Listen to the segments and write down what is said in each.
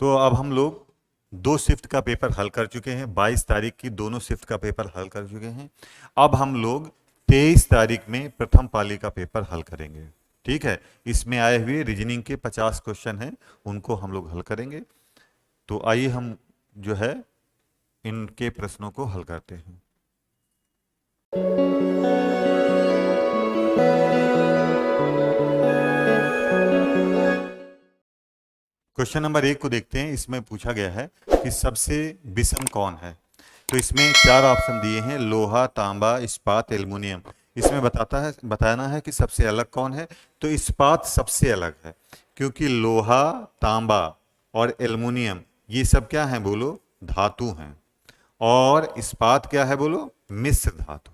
तो अब हम लोग 2 शिफ्ट का पेपर हल कर चुके हैं। 22 तारीख की दोनों शिफ्ट का पेपर हल कर चुके हैं। अब हम लोग 23 तारीख में प्रथम पाली का पेपर हल करेंगे। ठीक है, इसमें आए हुए रीजनिंग के 50 क्वेश्चन हैं, उनको हम लोग हल करेंगे। तो आइए हम जो है इनके प्रश्नों को हल करते हैं। क्वेश्चन नंबर 1 को देखते हैं। इसमें पूछा गया है कि सबसे विषम कौन है। तो इसमें 4 ऑप्शन दिए हैं, लोहा, तांबा, इस्पात, एल्युमिनियम। इसमें बताना है कि सबसे अलग कौन है। तो इस्पात सबसे अलग है, क्योंकि लोहा, तांबा और एल्युमिनियम ये सब क्या हैं बोलो, धातु हैं। और इस्पात क्या है बोलो, मिश्र धातु।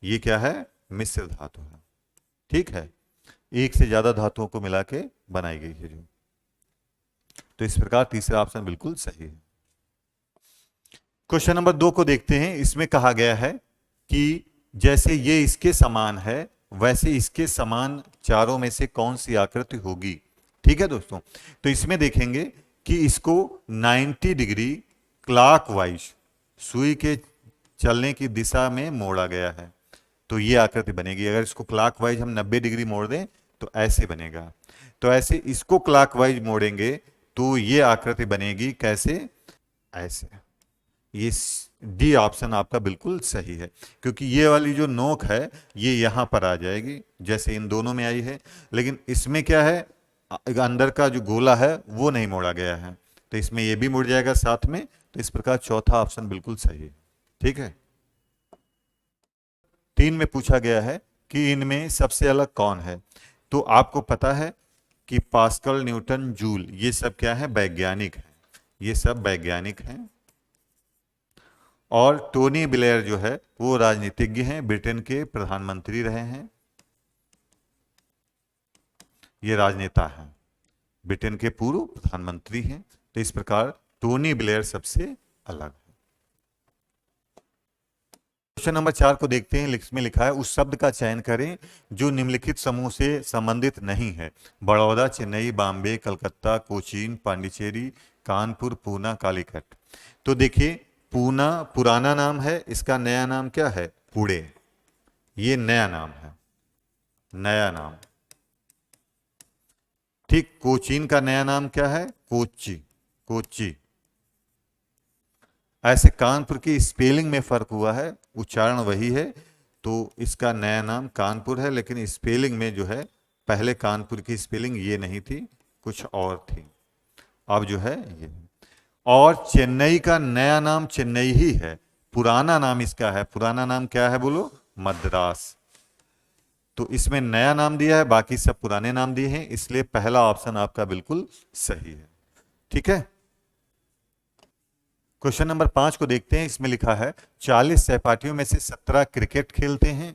ये क्या है, मिश्र धातु है। ठीक है, एक से ज्यादा धातुओं को मिला के बनाई गई है जो। तो इस प्रकार तीसरा ऑप्शन बिल्कुल सही है। क्वेश्चन नंबर 2 को देखते हैं। इसमें कहा गया है कि जैसे ये इसके समान है, वैसे इसके समान चारों में से कौन सी आकृति होगी। ठीक है दोस्तों, तो इसमें देखेंगे कि इसको 90 डिग्री क्लॉकवाइज सुई के चलने की दिशा में मोड़ा गया है, तो ये आकृति बनेगी। अगर इसको क्लॉकवाइज हम 90 डिग्री मोड़ दें तो ऐसे बनेगा। तो ऐसे इसको क्लॉकवाइज मोड़ेंगे तो ये आकृति बनेगी कैसे, ऐसे। ये डी ऑप्शन आपका बिल्कुल सही है, क्योंकि ये वाली जो नोक है ये यहां पर आ जाएगी जैसे इन दोनों में आई है। लेकिन इसमें क्या है, अंदर का जो गोला है वो नहीं मोड़ा गया है, तो इसमें ये भी मुड़ जाएगा साथ में। तो इस प्रकार चौथा ऑप्शन बिल्कुल सही है। ठीक है, 3 में पूछा गया है कि इनमें सबसे अलग कौन है। तो आपको पता है कि पास्कल, न्यूटन, जूल ये सब क्या है, वैज्ञानिक हैं। ये सब वैज्ञानिक हैं। और टोनी ब्लेयर जो है वो राजनीतिज्ञ हैं, ब्रिटेन के प्रधानमंत्री रहे हैं। ये राजनेता हैं, ब्रिटेन के पूर्व प्रधानमंत्री हैं। तो इस प्रकार टोनी ब्लेयर सबसे अलग है। क्वेश्चन नंबर 4 को देखते हैं। इसमें लिखा है उस शब्द का चयन करें जो निम्नलिखित समूह से संबंधित नहीं है। बड़ौदा, चेन्नई, बॉम्बे, कलकत्ता, कोचीन, पांडिचेरी, कानपुर, पूना, कालीकट। तो देखिए, पूना पुराना नाम है, इसका नया नाम क्या है, पुणे। ये नया नाम है, नया नाम। ठीक, कोचीन का नया नाम क्या है, कोच्चि, कोच्चि। ऐसे कानपुर की स्पेलिंग में फर्क हुआ है, उच्चारण वही है। तो इसका नया नाम कानपुर है, लेकिन स्पेलिंग में जो है पहले कानपुर की स्पेलिंग ये नहीं थी, कुछ और थी। अब जो है ये। और चेन्नई का नया नाम चेन्नई ही है, पुराना नाम इसका है, पुराना नाम क्या है बोलो, मद्रास। तो इसमें नया नाम दिया है, बाकी सब पुराने नाम दिए हैं, इसलिए पहला ऑप्शन आपका बिल्कुल सही है। ठीक है, क्वेश्चन नंबर 5 को देखते हैं। इसमें लिखा है 40 सहपाठियों में से 17 क्रिकेट खेलते हैं,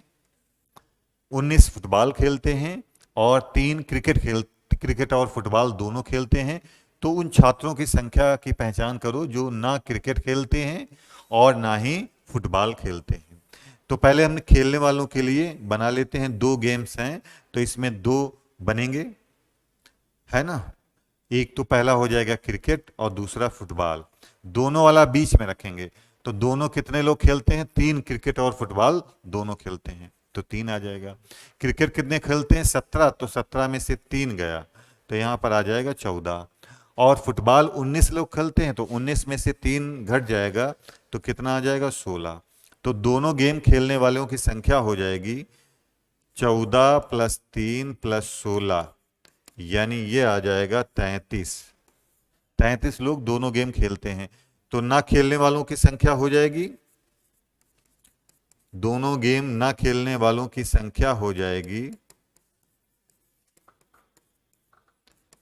19 फुटबॉल खेलते हैं और 3 क्रिकेट और फुटबॉल दोनों खेलते हैं। तो उन छात्रों की संख्या की पहचान करो जो ना क्रिकेट खेलते हैं और ना ही फुटबॉल खेलते हैं। तो पहले हम खेलने वालों के लिए बना लेते हैं। 2 गेम्स हैं, तो इसमें 2 बनेंगे, है ना। एक तो पहला हो जाएगा क्रिकेट और दूसरा फुटबॉल, दोनों वाला बीच में रखेंगे। तो दोनों कितने लोग खेलते हैं, 3 क्रिकेट और फुटबॉल दोनों खेलते हैं, तो 3 आ जाएगा। क्रिकेट कितने खेलते हैं, 17, तो 17 में से 3 गया, तो यहां पर आ जाएगा 14। और फुटबॉल 19 लोग खेलते हैं, तो 19 में से 3 घट जाएगा, तो कितना आ जाएगा, 16। तो दोनों गेम खेलने वालों की संख्या हो जाएगी 14 + 3 + 16, यानी ये आ जाएगा 33। 33 लोग दोनों गेम खेलते हैं। तो ना खेलने वालों की संख्या हो जाएगी, दोनों गेम ना खेलने वालों की संख्या हो जाएगी,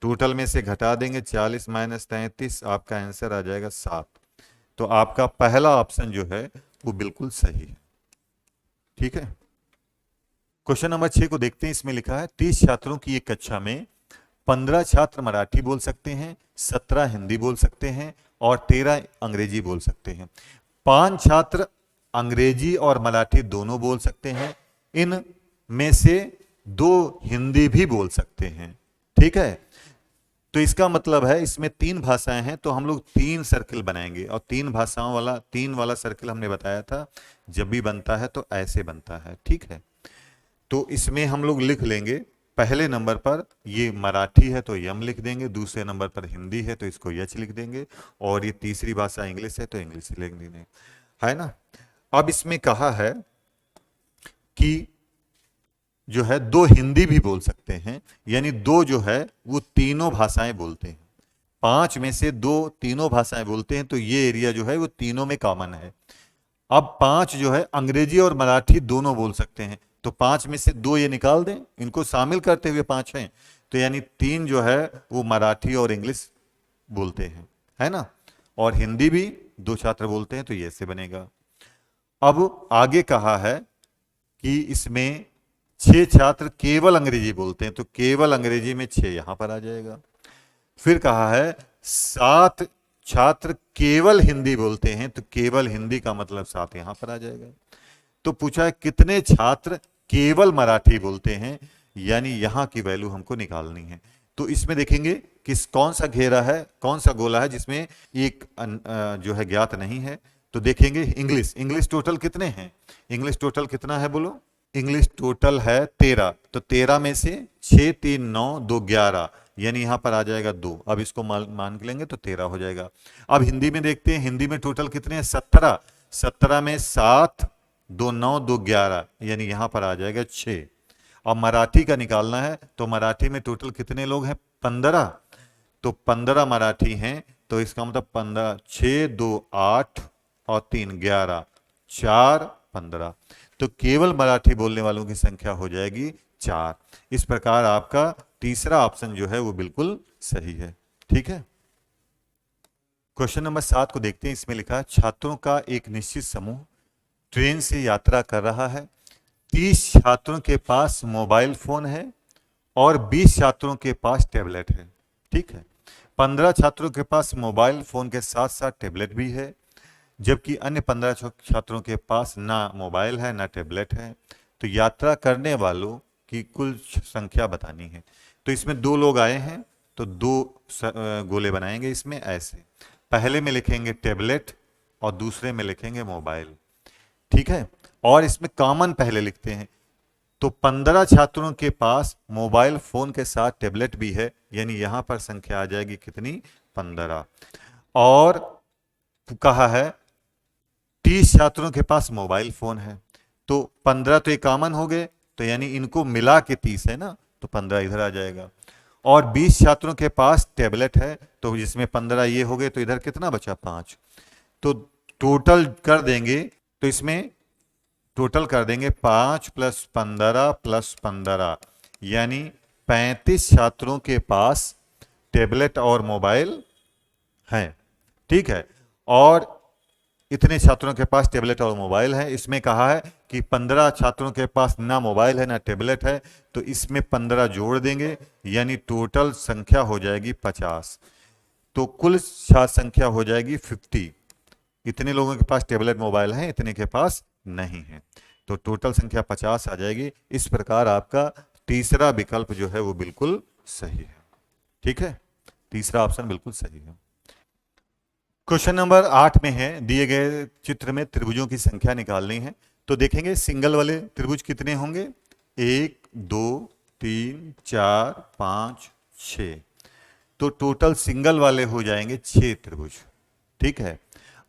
टोटल में से घटा देंगे 40 - 33, आपका आंसर आ जाएगा 7। तो आपका पहला ऑप्शन जो है वो बिल्कुल सही है। ठीक है, क्वेश्चन नंबर 6 को देखते हैं। इसमें लिखा है 30 छात्रों की एक कक्षा में 15 छात्र मराठी बोल सकते हैं, 17 हिंदी बोल सकते हैं और 13 अंग्रेजी बोल सकते हैं। 5 छात्र अंग्रेजी और मराठी दोनों बोल सकते हैं, इन में से 2 हिंदी भी बोल सकते हैं। ठीक है, तो इसका मतलब है इसमें 3 भाषाएं हैं, तो हम लोग 3 सर्किल बनाएंगे, और 3 भाषाओं वाला 3 वाला सर्किल हमने बताया था जब भी बनता है तो ऐसे बनता है, ठीक है। तो इसमें हम लोग लिख लेंगे, पहले नंबर पर ये मराठी है तो यम लिख देंगे, दूसरे नंबर पर हिंदी है तो इसको यच लिख देंगे, और ये तीसरी भाषा इंग्लिश है तो इंग्लिश लिख देंगे, है ना। अब इसमें कहा है कि जो है 2 हिंदी भी बोल सकते हैं, यानी 2 जो है वो तीनों भाषाएं बोलते हैं। 5 में से 2 तीनों भाषाएं बोलते हैं, तो ये एरिया जो है वो तीनों में कॉमन है। अब 5 जो है अंग्रेजी और मराठी दोनों बोल सकते हैं, तो 5 में से 2 ये निकाल दें, इनको शामिल करते हुए 5 हैं, तो यानी 3 जो है वो मराठी और इंग्लिश बोलते हैं, है ना। और हिंदी भी 2 छात्र बोलते हैं, तो ये ऐसे बनेगा। अब आगे कहा है कि इसमें 6 छात्र केवल अंग्रेजी बोलते हैं, तो केवल अंग्रेजी में 6 यहां पर आ जाएगा। फिर कहा है 7 छात्र केवल हिंदी बोलते हैं, तो केवल हिंदी का मतलब 7 यहां पर आ जाएगा। तो पूछा है कितने छात्र केवल मराठी बोलते हैं, यानी यहां की वैल्यू हमको निकालनी है। तो इसमें देखेंगे किस कौन सा घेरा है, कौन सा गोला है जिसमें एक जो है ज्ञात नहीं है। तो देखेंगे इंग्लिश, इंग्लिश टोटल कितने हैं, इंग्लिश टोटल कितना है बोलो। इंग्लिश टोटल है 13, तो 13 में से 6 3 9 2 11, यानी यहां पर आ जाएगा 2। अब इसको मान के लेंगे तो 13 हो जाएगा। अब हिंदी में देखते हैं, हिंदी में टोटल कितने हैं 17, 17 में 7 2 9 2 11, यानी यहां पर आ जाएगा 6। अब मराठी का निकालना है, तो मराठी में टोटल कितने लोग हैं 15, तो 15 मराठी हैं, तो इसका मतलब 15 6 2 8 और 3 11 4 15, तो केवल मराठी बोलने वालों की संख्या हो जाएगी 4। इस प्रकार आपका तीसरा ऑप्शन जो है वो बिल्कुल सही है, ठीक है। क्वेश्चन नंबर 7 को देखते हैं। इसमें लिखा है छात्रों का एक निश्चित समूह ट्रेन से यात्रा कर रहा है। 30 छात्रों के पास मोबाइल फोन है और 20 छात्रों के पास टैबलेट है, ठीक है। 15 छात्रों के पास मोबाइल फोन के साथ साथ टैबलेट भी है, जबकि अन्य 15 छात्रों के पास ना मोबाइल है ना टैबलेट है। तो यात्रा करने वालों की कुल संख्या बतानी है। तो इसमें 2 लोग आए हैं, तो 2 गोले बनाएंगे इसमें ऐसे, पहले में लिखेंगे टैबलेट और दूसरे में लिखेंगे मोबाइल, ठीक है। और इसमें कॉमन पहले लिखते हैं, तो 15 छात्रों के पास मोबाइल फोन के साथ टैबलेट भी है, यानी यहां पर संख्या आ जाएगी कितनी 15। और कहा है 30 छात्रों के पास मोबाइल फोन है, तो 15 तो ये कॉमन हो गए, तो यानी इनको मिला के 30 है ना, तो 15 इधर आ जाएगा। और 20 छात्रों के पास टैबलेट है, तो जिसमें 15 ये हो गए, तो इधर कितना बचा 5। तो टोटल कर देंगे, तो इसमें टोटल कर देंगे 5 + 15 + 15, यानी 35 छात्रों के पास टैबलेट और मोबाइल है, ठीक है। और इतने छात्रों के पास टैबलेट और मोबाइल है। इसमें कहा है कि 15 छात्रों के पास ना मोबाइल है ना टैबलेट है, तो इसमें 15 जोड़ देंगे, यानी टोटल संख्या हो जाएगी 50। तो कुल छात्र संख्या हो जाएगी 50। इतने लोगों के पास टैबलेट मोबाइल है, इतने के पास नहीं है, तो टोटल संख्या 50 आ जाएगी। इस प्रकार आपका तीसरा विकल्प जो है वो बिल्कुल सही है, ठीक है। तीसरा ऑप्शन बिल्कुल सही है। क्वेश्चन नंबर 8 में है, दिए गए चित्र में त्रिभुजों की संख्या निकालनी है। तो देखेंगे सिंगल वाले त्रिभुज कितने होंगे, 1 2 3 4 5 6, तो टोटल सिंगल वाले हो जाएंगे 6 त्रिभुज, ठीक है।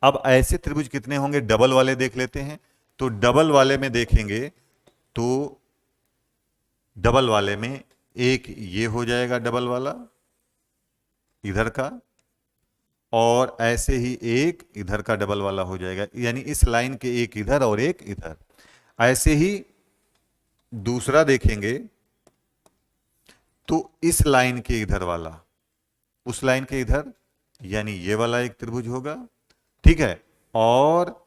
अब ऐसे त्रिभुज कितने होंगे डबल वाले देख लेते हैं। तो डबल वाले में देखेंगे, तो डबल वाले में एक ये हो जाएगा डबल वाला इधर का, और ऐसे ही एक इधर का डबल वाला हो जाएगा, यानी इस लाइन के एक इधर और एक इधर। ऐसे ही दूसरा देखेंगे, तो इस लाइन के इधर वाला उस लाइन के इधर, यानी ये वाला एक त्रिभुज होगा, ठीक है। और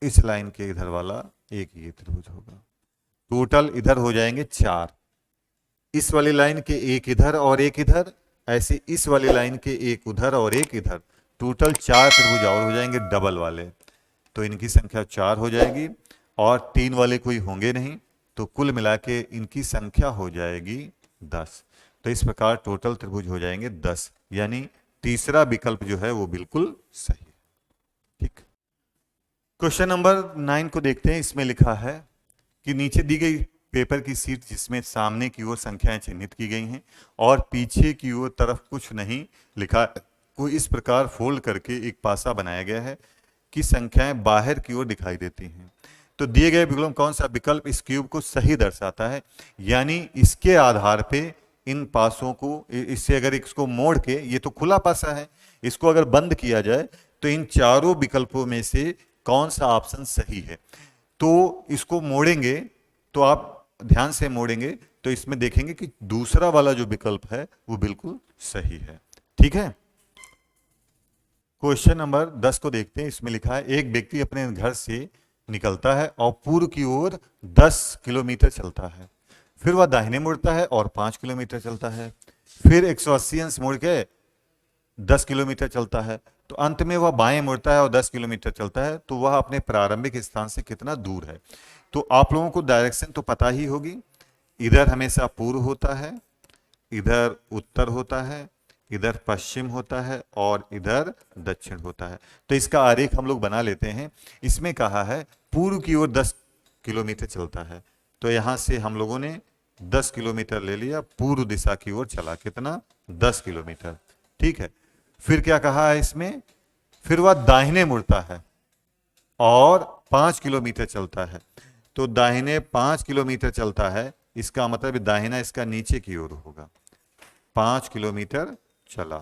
इस लाइन के इधर वाला एक ये त्रिभुज होगा। टोटल इधर हो जाएंगे 4, इस वाली लाइन के एक इधर और एक इधर, ऐसे इस वाली लाइन के एक उधर और एक इधर, टोटल 4 त्रिभुज और हो जाएंगे डबल वाले। तो इनकी संख्या 4 हो जाएगी, और 3 वाले कोई होंगे नहीं, तो कुल मिला के इनकी संख्या हो जाएगी 10। तो इस प्रकार टोटल त्रिभुज हो जाएंगे 10, यानी तीसरा विकल्प जो है वो बिल्कुल सही है। ठीक। क्वेश्चन नंबर 9 को देखते हैं। इसमें लिखा है कि नीचे दी गई पेपर की शीट जिसमें सामने की ओर संख्याएं चिन्हित की गई हैं और पीछे की ओर तरफ कुछ नहीं लिखा को इस प्रकार फोल्ड करके एक पासा बनाया गया है कि संख्याएं बाहर की ओर दिखाई देती हैं। तो दिए गए विकल्प कौन सा विकल्प इस क्यूब को सही दर्शाता है, यानी इसके आधार पे इन पासों को, इससे अगर इसको मोड़ के, ये तो खुला पासा है, इसको अगर बंद किया जाए तो इन चारों विकल्पों में से कौन सा ऑप्शन सही है। तो इसको मोड़ेंगे तो आप ध्यान से मोड़ेंगे तो इसमें देखेंगे कि दूसरा वाला जो विकल्प है वो बिल्कुल सही है। ठीक है। क्वेश्चन नंबर 10 को देखते हैं। इसमें लिखा है एक व्यक्ति अपने घर से निकलता है और पूर्व की ओर 10 किलोमीटर चलता है, फिर वह दाहिने मुड़ता है और 5 किलोमीटर चलता है, फिर 180 अंश मुड़ के 10 किलोमीटर चलता है, तो अंत में वह बाएं मुड़ता है और 10 किलोमीटर चलता है। तो वह अपने प्रारंभिक स्थान से कितना दूर है। तो आप लोगों को डायरेक्शन तो पता ही होगी, इधर हमेशा पूर्व होता है, इधर उत्तर होता है, इधर पश्चिम होता है और इधर दक्षिण होता है। तो इसका आरेख हम लोग बना लेते हैं। इसमें कहा है पूर्व की ओर 10 किलोमीटर चलता है, तो यहां से हम लोगों ने 10 किलोमीटर ले लिया, पूर्व दिशा की ओर चला, कितना 10 किलोमीटर। ठीक है। फिर क्या कहा है इसमें, फिर वह दाहिने मुड़ता है और 5 किलोमीटर चलता है। तो दाहिने 5 किलोमीटर चलता है, इसका मतलब दाहिना इसका नीचे की ओर होगा, 5 किलोमीटर चला।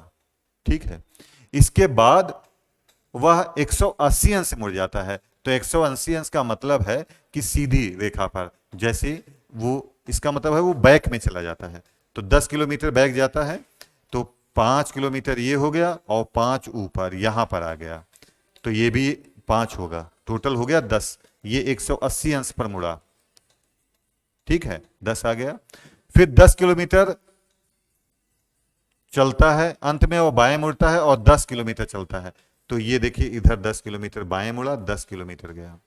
ठीक है। इसके बाद वह 180 अंश मुड़ जाता है। तो 180 अंश का मतलब है कि सीधी रेखा पर, जैसे वो, इसका मतलब है वो बैक में चला जाता है। तो 10 किलोमीटर बैक जाता है, तो 5 किलोमीटर ये हो गया और 5 ऊपर यहां पर आ गया, तो ये भी 5 होगा, टोटल हो गया 10। ये 180 अंश पर मुड़ा। ठीक है, 10 आ गया। फिर 10 किलोमीटर चलता है, अंत में वो बाएं मुड़ता है और 10 किलोमीटर चलता है। तो ये देखिए इधर 10 किलोमीटर बाएं मुड़ा, 10 किलोमीटर गया।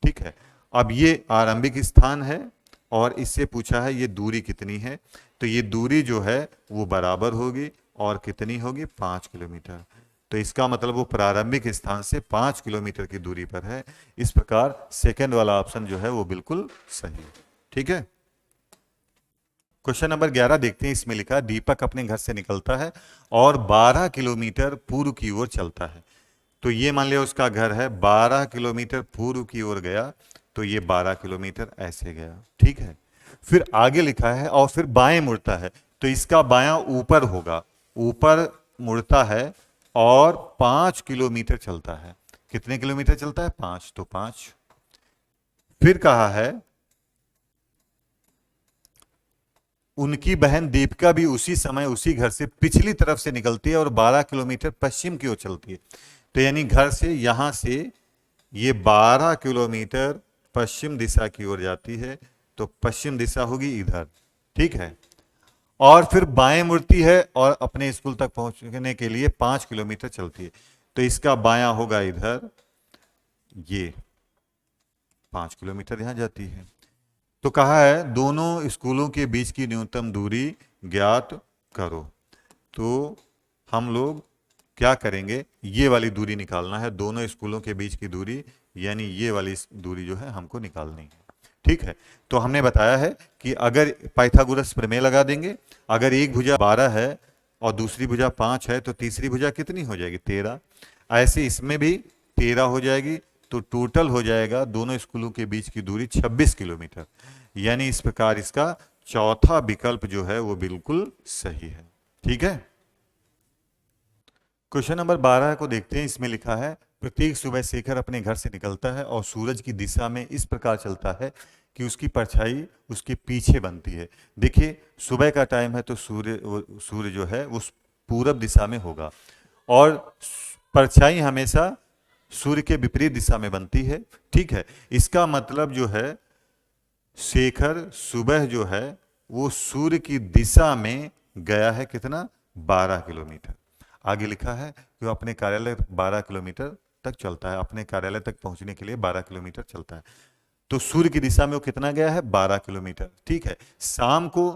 ठीक है। अब ये आरंभिक स्थान है और इससे पूछा है ये दूरी कितनी है। तो ये दूरी जो है वो बराबर होगी और कितनी होगी, 5 किलोमीटर। तो इसका मतलब वो प्रारंभिक स्थान से 5 किलोमीटर की दूरी पर है। इस प्रकार सेकंड वाला ऑप्शन जो है वो बिल्कुल सही है। ठीक है। क्वेश्चन नंबर 11 देखते हैं। इसमें लिखा दीपक अपने घर से निकलता है और 12 किलोमीटर पूर्व की ओर चलता है। तो ये मान लिया उसका घर है, 12 किलोमीटर पूर्व की ओर गया, तो ये 12 किलोमीटर ऐसे गया। ठीक है। फिर आगे लिखा है और फिर बाएं मुड़ता है, तो इसका बायां ऊपर होगा, ऊपर मुड़ता है और 5 किलोमीटर चलता है। कितने किलोमीटर चलता है, 5, तो 5। फिर कहा है उनकी बहन दीपिका भी उसी समय उसी घर से पिछली तरफ से निकलती है और 12 किलोमीटर पश्चिम की ओर चलती है। तो यानी घर से यहां से ये 12 किलोमीटर पश्चिम दिशा की ओर जाती है, तो पश्चिम दिशा होगी इधर। ठीक है। और फिर बाएं मुड़ती है और अपने स्कूल तक पहुंचने के लिए 5 किलोमीटर चलती है। तो इसका बायां होगा इधर, ये 5 किलोमीटर यहां जाती है। तो कहा है दोनों स्कूलों के बीच की न्यूनतम दूरी ज्ञात करो। तो हम लोग क्या करेंगे, ये वाली दूरी निकालना है, दोनों स्कूलों के बीच की दूरी, यानी ये वाली दूरी जो है हमको निकालनी है। ठीक है। तो हमने बताया है कि अगर पाइथागोरस प्रमेय लगा देंगे, अगर एक भुजा 12 है और दूसरी भुजा 5 है, तो तीसरी भुजा कितनी हो जाएगी, 13। ऐसे इसमें भी 13 हो जाएगी, तो टोटल हो जाएगा दोनों स्कूलों के बीच की दूरी 26 किलोमीटर। यानी इस प्रकार इसका चौथा विकल्प जो है वो बिल्कुल सही है। ठीक है। क्वेश्चन नंबर 12 को देखते हैं। इसमें लिखा है प्रत्येक सुबह शेखर अपने घर से निकलता है और सूरज की दिशा में इस प्रकार चलता है कि उसकी परछाई उसके पीछे बनती है। देखिए सुबह का टाइम है तो सूर्य जो है वो पूरब दिशा में होगा और परछाई हमेशा सूर्य के विपरीत दिशा में बनती है। ठीक है। इसका मतलब जो है शेखर सुबह जो है वो सूर्य की दिशा में गया है, कितना, 12 किलोमीटर। आगे लिखा है कि वो अपने कार्यालय 12 किलोमीटर तक चलता है, अपने कार्यालय तक पहुंचने के लिए 12 किलोमीटर चलता है। तो सूर्य की दिशा में वो कितना गया है, 12 किलोमीटर। ठीक है। शाम को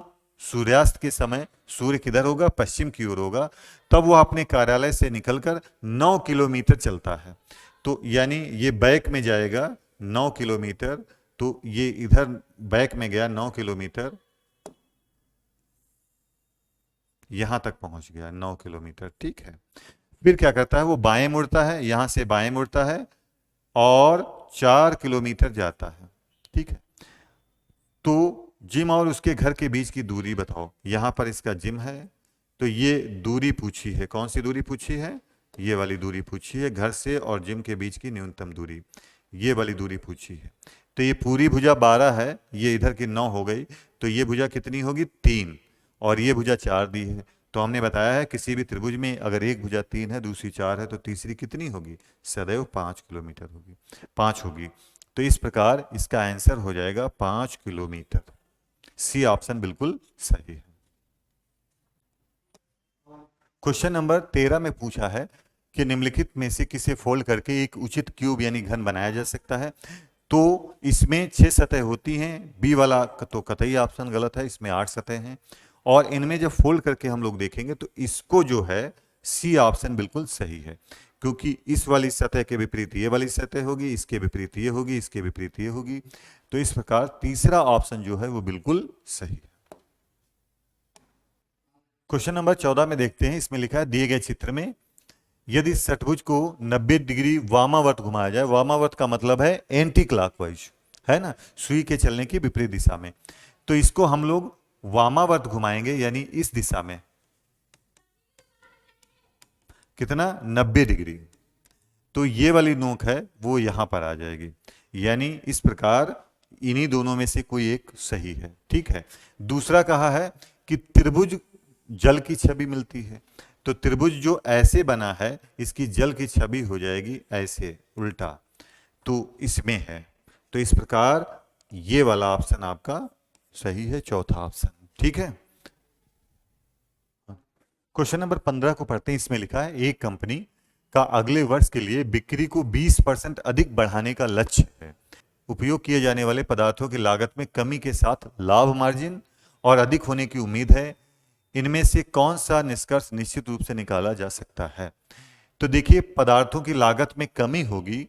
सूर्यास्त के समय सूर्य किधर होगा, पश्चिम की ओर होगा, तब वो अपने कार्यालय से निकलकर 9 किलोमीटर चलता है। तो यानी ये बैक में जाएगा 9 किलोमीटर, तो ये इधर बैक में गया 9 किलोमीटर, यहां तक पहुंच गया 9 किलोमीटर, ठीक है। फिर क्या करता है, वो बाएं मुड़ता है, यहां से बाएं मुड़ता है और 4 किलोमीटर जाता है, ठीक है। तो जिम और उसके घर के बीच की दूरी बताओ। यहां पर इसका जिम है, तो ये दूरी पूछी है, कौन सी दूरी पूछी है, ये वाली दूरी पूछी है, घर से और जिम के बीच की न्यूनतम दूरी, ये वाली दूरी पूछी है। तो ये पूरी भुजा 12 है, ये इधर की 9 हो गई, तो ये भुजा कितनी होगी, 3, और ये भुजा 4 दी है। तो हमने बताया है किसी भी त्रिभुज में अगर एक भुजा 3 है, दूसरी 4 है, तो तीसरी कितनी होगी, सदैव 5 किलोमीटर होगी, 5 होगी। तो इस प्रकार इसका आंसर हो जाएगा 5 किलोमीटर। सी ऑप्शन बिल्कुल सही है। क्वेश्चन नंबर 13 में पूछा है कि निम्नलिखित में से किसे फोल्ड करके एक उचित क्यूब यानी घन बनाया जा सकता है। तो इसमें 6 सतह होती हैं, बी वाला तो कतई ऑप्शन गलत है, इसमें 8 सतह हैं, और इनमें जब फोल्ड करके हम लोग देखेंगे तो इसको जो है सी ऑप्शन बिल्कुल सही है, क्योंकि इस वाली सतह के विपरीत ये वाली सतह होगी, इसके विपरीत ये होगी, इसके विपरीत ये होगी। तो इस प्रकार तीसरा ऑप्शन जो है वो बिल्कुल सही है। क्वेश्चन नंबर 14 में देखते हैं, इसमें लिखा है दिए गए चित्र में यदि षटभुज को 90 डिग्री वामावर्त घुमाया जाए, वामावर्त का मतलब है एंटी क्लॉकवाइज, है ना, सुई के चलने की विपरीत दिशा में, तो इसको हम लोग वामावर्त घुमाएंगे, यानी इस दिशा में कितना, 90 डिग्री। तो ये वाली नोक है वो यहां पर आ जाएगी, यानी इस प्रकार इन्हीं दोनों में से कोई एक सही है, ठीक है। दूसरा कहा है कि त्रिभुज जल की छवि मिलती है, तो त्रिभुज जो ऐसे बना है इसकी जल की छवि हो जाएगी ऐसे उल्टा, तो इसमें है, तो इस प्रकार ये वाला ऑप्शन आपका सही है, चौथा ऑप्शन, ठीक है। क्वेश्चन नंबर 15 को पढ़ते हैं, इसमें लिखा है एक कंपनी का अगले वर्ष के लिए बिक्री को 20% अधिक बढ़ाने का लक्ष्य है। उपयोग किए जाने वाले पदार्थों की लागत में कमी के साथ लाभ मार्जिन और अधिक होने की उम्मीद है। इनमें से कौन सा निष्कर्ष निश्चित रूप से निकाला जा सकता है। तो देखिए, पदार्थों की लागत में कमी होगी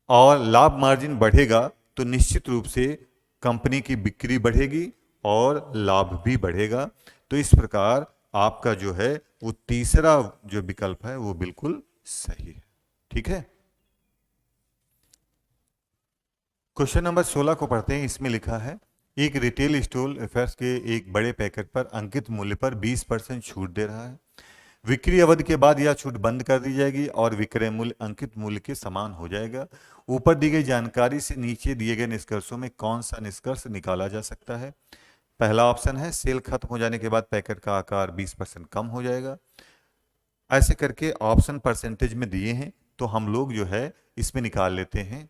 और लाभ मार्जिन बढ़ेगा, तो निश्चित रूप से कंपनी की बिक्री बढ़ेगी और लाभ भी बढ़ेगा। तो इस प्रकार आपका जो है वो तीसरा जो विकल्प है वो बिल्कुल सही है, ठीक है। क्वेश्चन नंबर 16 को पढ़ते हैं, इसमें लिखा है एक रिटेल स्टोर अफेयर्स के एक बड़े पैकेट पर अंकित मूल्य पर 20% छूट दे रहा है। विक्री अवधि के बाद यह छूट बंद कर दी जाएगी और विक्रय मूल्य अंकित मूल्य के समान हो जाएगा। ऊपर दी गई जानकारी से नीचे दिए गए निष्कर्षों में कौन सा निष्कर्ष निकाला जा सकता है। पहला ऑप्शन है सेल खत्म हो जाने के बाद पैकेट का आकार 20% कम हो जाएगा। ऐसे करके ऑप्शन परसेंटेज में दिए हैं, तो हम लोग जो है इसमें निकाल लेते हैं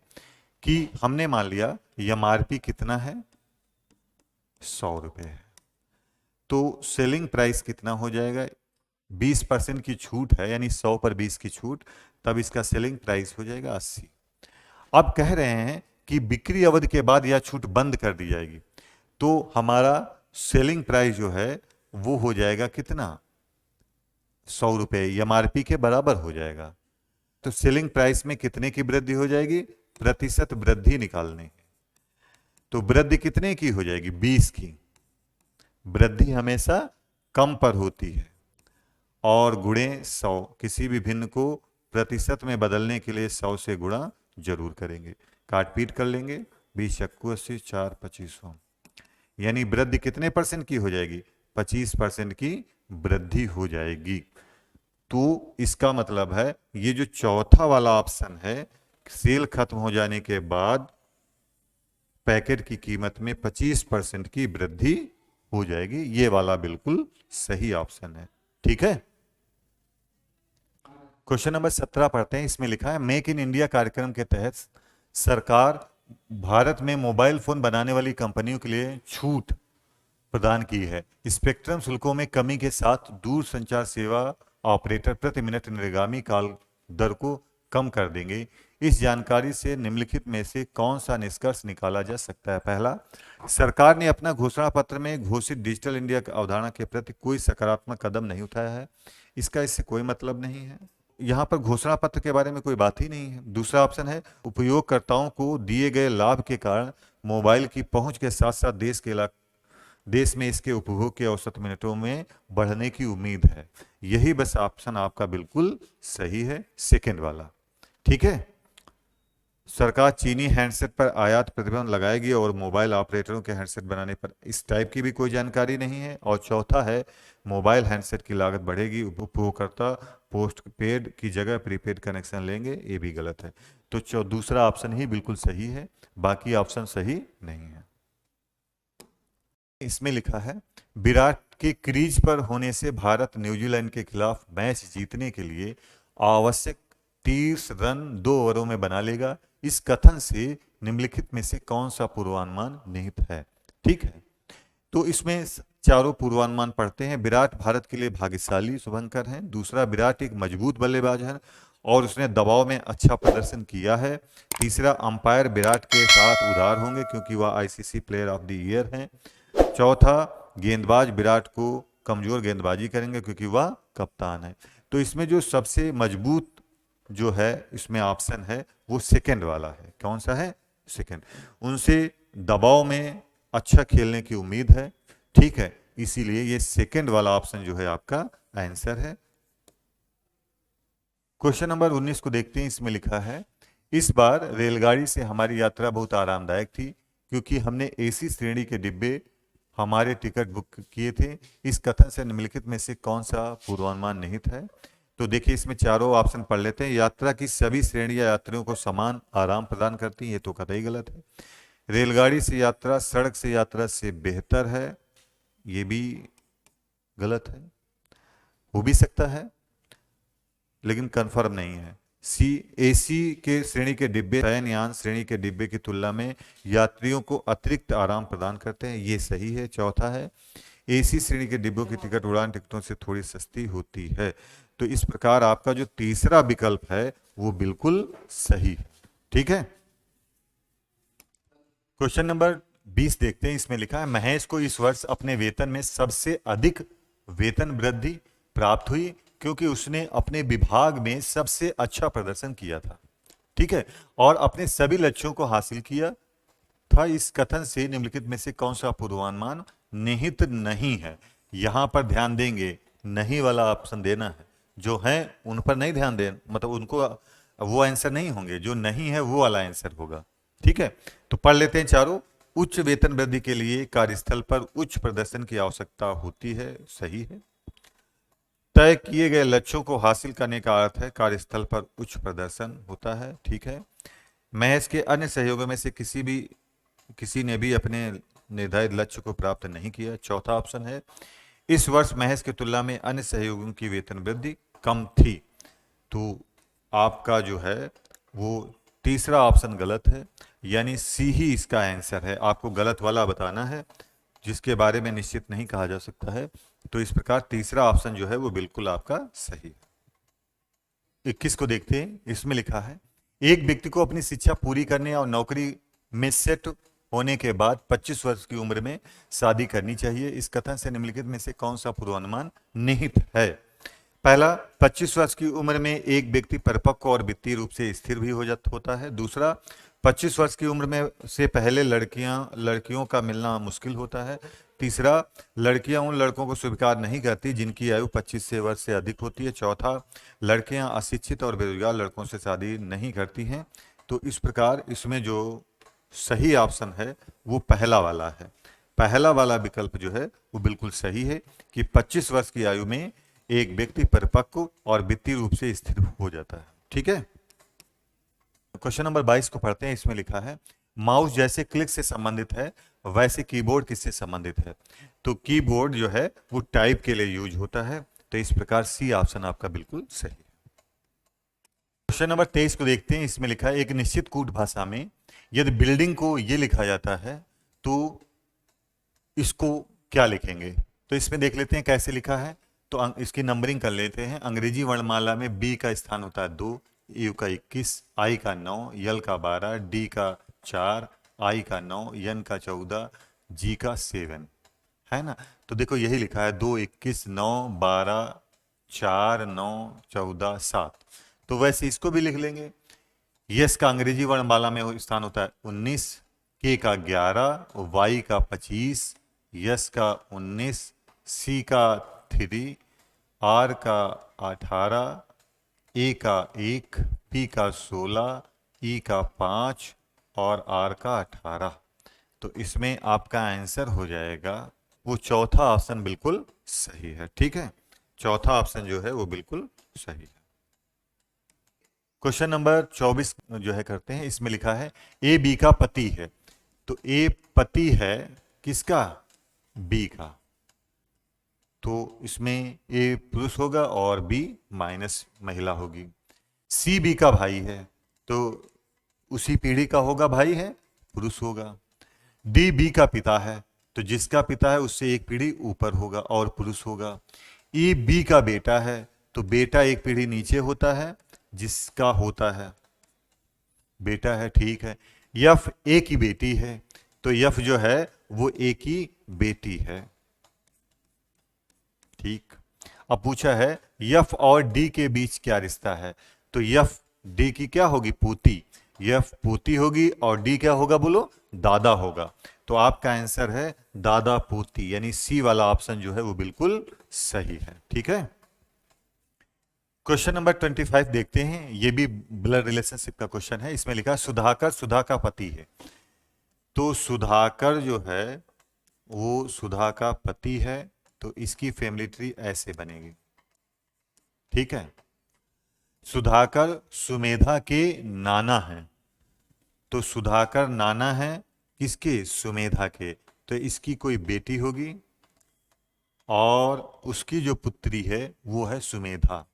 कि हमने मान लिया एमआरपी कितना है, 100 रुपये है, तो सेलिंग प्राइस कितना हो जाएगा, 20% की छूट है, यानी 100 पर 20 की छूट, तब इसका सेलिंग प्राइस हो जाएगा 80। अब कह रहे हैं कि बिक्री अवधि के बाद यह छूट बंद कर दी जाएगी, तो हमारा सेलिंग प्राइस जो है वो हो जाएगा कितना, 100 रुपये, एमआरपी के बराबर हो जाएगा। तो सेलिंग प्राइस में कितने की वृद्धि हो जाएगी, प्रतिशत वृद्धि निकालने है, तो वृद्धि कितने की हो जाएगी, 20 की। वृद्धि हमेशा कम पर होती है और गुणे 100, किसी भी भिन्न को प्रतिशत में बदलने के लिए 100 से गुणा जरूर करेंगे। काट पीट कर लेंगे, 20 चक्कू 80, 4 2500, यानी वृद्धि कितने परसेंट की हो जाएगी, 25% की वृद्धि हो जाएगी। तो इसका मतलब है ये जो चौथा वाला ऑप्शन है, सेल खत्म हो जाने के बाद पैकेट की कीमत में 25% की वृद्धि हो जाएगी, ये वाला बिल्कुल सही ऑप्शन है, ठीक है। क्वेश्चन नंबर 17 पढ़ते हैं, इसमें लिखा है मेक इन इंडिया कार्यक्रम के तहत सरकार भारत में मोबाइल फोन बनाने वाली कंपनियों के लिए छूट प्रदान की है। स्पेक्ट्रम शुल्कों में कमी के साथ दूर संचार सेवा ऑपरेटर प्रति मिनट निर्गामी कॉल दर को कम कर देंगे। इस जानकारी से निम्नलिखित में से कौन सा निष्कर्ष निकाला जा सकता है? पहला, सरकार ने अपना घोषणा पत्र में घोषित डिजिटल इंडिया की अवधारणा के प्रति कोई सकारात्मक कदम नहीं उठाया है। इसका इससे कोई मतलब नहीं है। यहाँ पर घोषणा पत्र के बारे में कोई बात ही नहीं है। दूसरा ऑप्शन है, उपयोगकर्ताओं को दिए गए लाभ के कारण मोबाइल की पहुंच के साथ साथ देश में इसके उपभोग के औसत मिनटों में बढ़ने की उम्मीद है। यही बस ऑप्शन आपका बिल्कुल सही है, सेकंड वाला। ठीक है, सरकार चीनी हैंडसेट पर आयात प्रतिबंध लगाएगी और मोबाइल ऑपरेटरों के हैंडसेट बनाने पर इस टाइप की भी कोई जानकारी नहीं है। और चौथा है, मोबाइल हैंडसेट की लागत बढ़ेगी, उपभोक्ता पोस्ट पेड की जगह प्रीपेड कनेक्शन लेंगे। ये भी गलत है। तो दूसरा ऑप्शन ही बिल्कुल सही है, बाकी ऑप्शन सही नहीं है। इसमें लिखा है, विराट के क्रीज पर होने से भारत न्यूजीलैंड के खिलाफ मैच जीतने के लिए आवश्यक 30 रन 2 ओवरों में बना लेगा। इस कथन से निम्नलिखित में से कौन सा पूर्वानुमान निहित है? ठीक है, तो इसमें चारों पूर्वानुमान पढ़ते हैं। विराट भारत के लिए भाग्यशाली शुभंकर हैं। दूसरा, विराट एक मजबूत बल्लेबाज है और उसने दबाव में अच्छा प्रदर्शन किया है। तीसरा, अंपायर विराट के साथ उदार होंगे क्योंकि वह ICC player of the year हैं। चौथा, गेंदबाज विराट को कमजोर गेंदबाजी करेंगे क्योंकि वह कप्तान है। तो इसमें जो सबसे मजबूत जो है इसमें ऑप्शन है वो सेकंड वाला है। कौन सा है? सेकंड। उनसे दबाव में अच्छा खेलने की उम्मीद है। ठीक है, इसीलिए ये सेकंड वाला ऑप्शन जो है आपका आंसर है। क्वेश्चन नंबर 19 को देखते हैं। इसमें लिखा है, इस बार रेलगाड़ी से हमारी यात्रा बहुत आरामदायक थी क्योंकि हमने एसी श्रेणी के डिब्बे हमारे टिकट बुक किए थे। इस कथन से निम्नलिखित में से कौन सा पूर्वानुमान निहित है? तो देखिए, इसमें चारों ऑप्शन पढ़ लेते हैं। यात्रा की सभी श्रेणियां यात्रियों को समान आराम प्रदान करती हैं, ये तो कतई गलत है। रेलगाड़ी से यात्रा सड़क से यात्रा से बेहतर है, ये भी गलत है। हो भी सकता है लेकिन कंफर्म नहीं है। सी, एसी के श्रेणी के डिब्बे शयनयान श्रेणी के डिब्बे की तुलना में यात्रियों को अतिरिक्त आराम प्रदान करते हैं, ये सही है। चौथा है, एसी श्रेणी के डिब्बों की टिकट उड़ान टिकटों से थोड़ी सस्ती होती है। तो इस प्रकार आपका जो तीसरा विकल्प है वो बिल्कुल सही है। ठीक है, क्वेश्चन नंबर 20 देखते हैं। इसमें लिखा है, महेश को इस वर्ष अपने वेतन में सबसे अधिक वेतन वृद्धि प्राप्त हुई क्योंकि उसने अपने विभाग में सबसे अच्छा प्रदर्शन किया था। ठीक है, और अपने सभी लक्ष्यों को हासिल किया था। इस कथन से निम्नलिखित में से कौन सा पूर्वानुमान निहित नहीं है? यहां पर ध्यान देंगे, नहीं वाला ऑप्शन देना है। जो है उन पर नहीं ध्यान दें, मतलब उनको वो आंसर नहीं होंगे, जो नहीं है वो वाला आंसर होगा। ठीक है, तो पढ़ लेते हैं चारों। उच्च वेतन वृद्धि के लिए कार्यस्थल पर उच्च प्रदर्शन की आवश्यकता होती है, सही है। तय किए गए लक्ष्यों को हासिल करने का अर्थ है कार्यस्थल पर उच्च प्रदर्शन होता है, ठीक है। महेश के अन्य सहयोगियों में से किसी ने भी अपने निर्धारित लक्ष्य को प्राप्त नहीं किया, चौथा ऑप्शन है। इस वर्ष महेश की तुलना में अन्य सहयोगियों की वेतन वृद्धि कम थी, तो आपका जो है वो तीसरा ऑप्शन गलत है, यानी सी ही इसका आंसर है। आपको गलत वाला बताना है जिसके बारे में निश्चित नहीं कहा जा सकता है। तो इस प्रकार तीसरा ऑप्शन जो है वो बिल्कुल आपका सही है। 21 को देखते हैं। इसमें लिखा है, एक व्यक्ति को अपनी शिक्षा पूरी करने और नौकरी में सेट होने के बाद 25 वर्ष की उम्र में शादी करनी चाहिए। इस कथन से निम्नलिखित में से कौन सा पूर्वानुमान निहित है? पहला, 25 वर्ष की उम्र में एक व्यक्ति परिपक्व और वित्तीय रूप से स्थिर भी होता है। दूसरा, 25 वर्ष की उम्र में से पहले लड़कियों का मिलना मुश्किल होता है। तीसरा, लड़कियां उन लड़कों को स्वीकार नहीं करती जिनकी आयु 25 वर्ष से अधिक होती है। चौथा, लड़कियां अशिक्षित और बेरोजगार लड़कों से शादी नहीं करती हैं। तो इस प्रकार इसमें जो सही ऑप्शन है वो पहला वाला है। पहला वाला विकल्प जो है वो बिल्कुल सही है कि 25 वर्ष की आयु में एक व्यक्ति परिपक्व और वित्तीय रूप से स्थिर हो जाता है। ठीक है, क्वेश्चन नंबर 22 को पढ़ते हैं। इसमें लिखा है, माउस जैसे क्लिक से संबंधित है वैसे कीबोर्ड किससे संबंधित है? तो कीबोर्ड जो है वो टाइप के लिए यूज होता है। तो इस प्रकार सी ऑप्शन आपका बिल्कुल सही है। क्वेश्चन नंबर 23 को देखते हैं। इसमें लिखा है, एक निश्चित कूट भाषा में यदि बिल्डिंग को ये लिखा जाता है तो इसको क्या लिखेंगे? तो इसमें देख लेते हैं कैसे लिखा है। तो इसकी नंबरिंग कर लेते हैं। अंग्रेजी वर्णमाला में बी का स्थान होता है 2, यू का 21, आई का 9, यल का 12, डी का 4, आई का 9, एन का 14, जी का 7, है ना। तो देखो यही लिखा है 2, 21, 9, 12, 4, 9, 14, 7। तो वैसे इसको भी लिख लेंगे। यस का अंग्रेजी वर्णमाला में स्थान होता है 19, के का 11, वाई का 25, यस का 19, सी का 3, आर का 18, ए का 1, पी का 16, ई का 5 और आर का 18। तो इसमें आपका आंसर हो जाएगा वो चौथा ऑप्शन बिल्कुल सही है। ठीक है, चौथा ऑप्शन जो है वो बिल्कुल सही है। क्वेश्चन नंबर 24 जो है करते हैं। इसमें लिखा है ए बी का पति है। तो ए पति है किसका? बी का। तो इसमें ए पुरुष होगा और बी माइनस महिला होगी। सी बी का भाई है, तो उसी पीढ़ी का होगा, भाई है, पुरुष होगा। डी बी का पिता है, तो जिसका पिता है उससे एक पीढ़ी ऊपर होगा और पुरुष होगा। ई बी का बेटा है, तो बेटा एक पीढ़ी नीचे होता है, जिसका होता है बेटा है। ठीक है। यफ ए की बेटी है, तो यफ जो है वो ए की बेटी है। ठीक। अब पूछा है यफ और डी के बीच क्या रिश्ता है। तो यफ डी की क्या होगी? पोती। यफ पोती होगी और डी क्या होगा? बोलो, दादा होगा। तो आपका आंसर है दादा पोती, यानी सी वाला ऑप्शन जो है वो बिल्कुल सही है। ठीक है। क्वेश्चन नंबर 25 देखते हैं। ये भी ब्लड रिलेशनशिप का क्वेश्चन है। इसमें लिखा है सुधाकर सुधा का पति है। तो सुधाकर जो है वो सुधा का पति है, तो इसकी फैमिली ट्री ऐसे बनेगी। ठीक है। सुधाकर सुमेधा के नाना हैं, तो सुधाकर नाना है किसके? सुमेधा के। तो इसकी कोई बेटी होगी और उसकी जो पुत्री है वो है सुमेधा।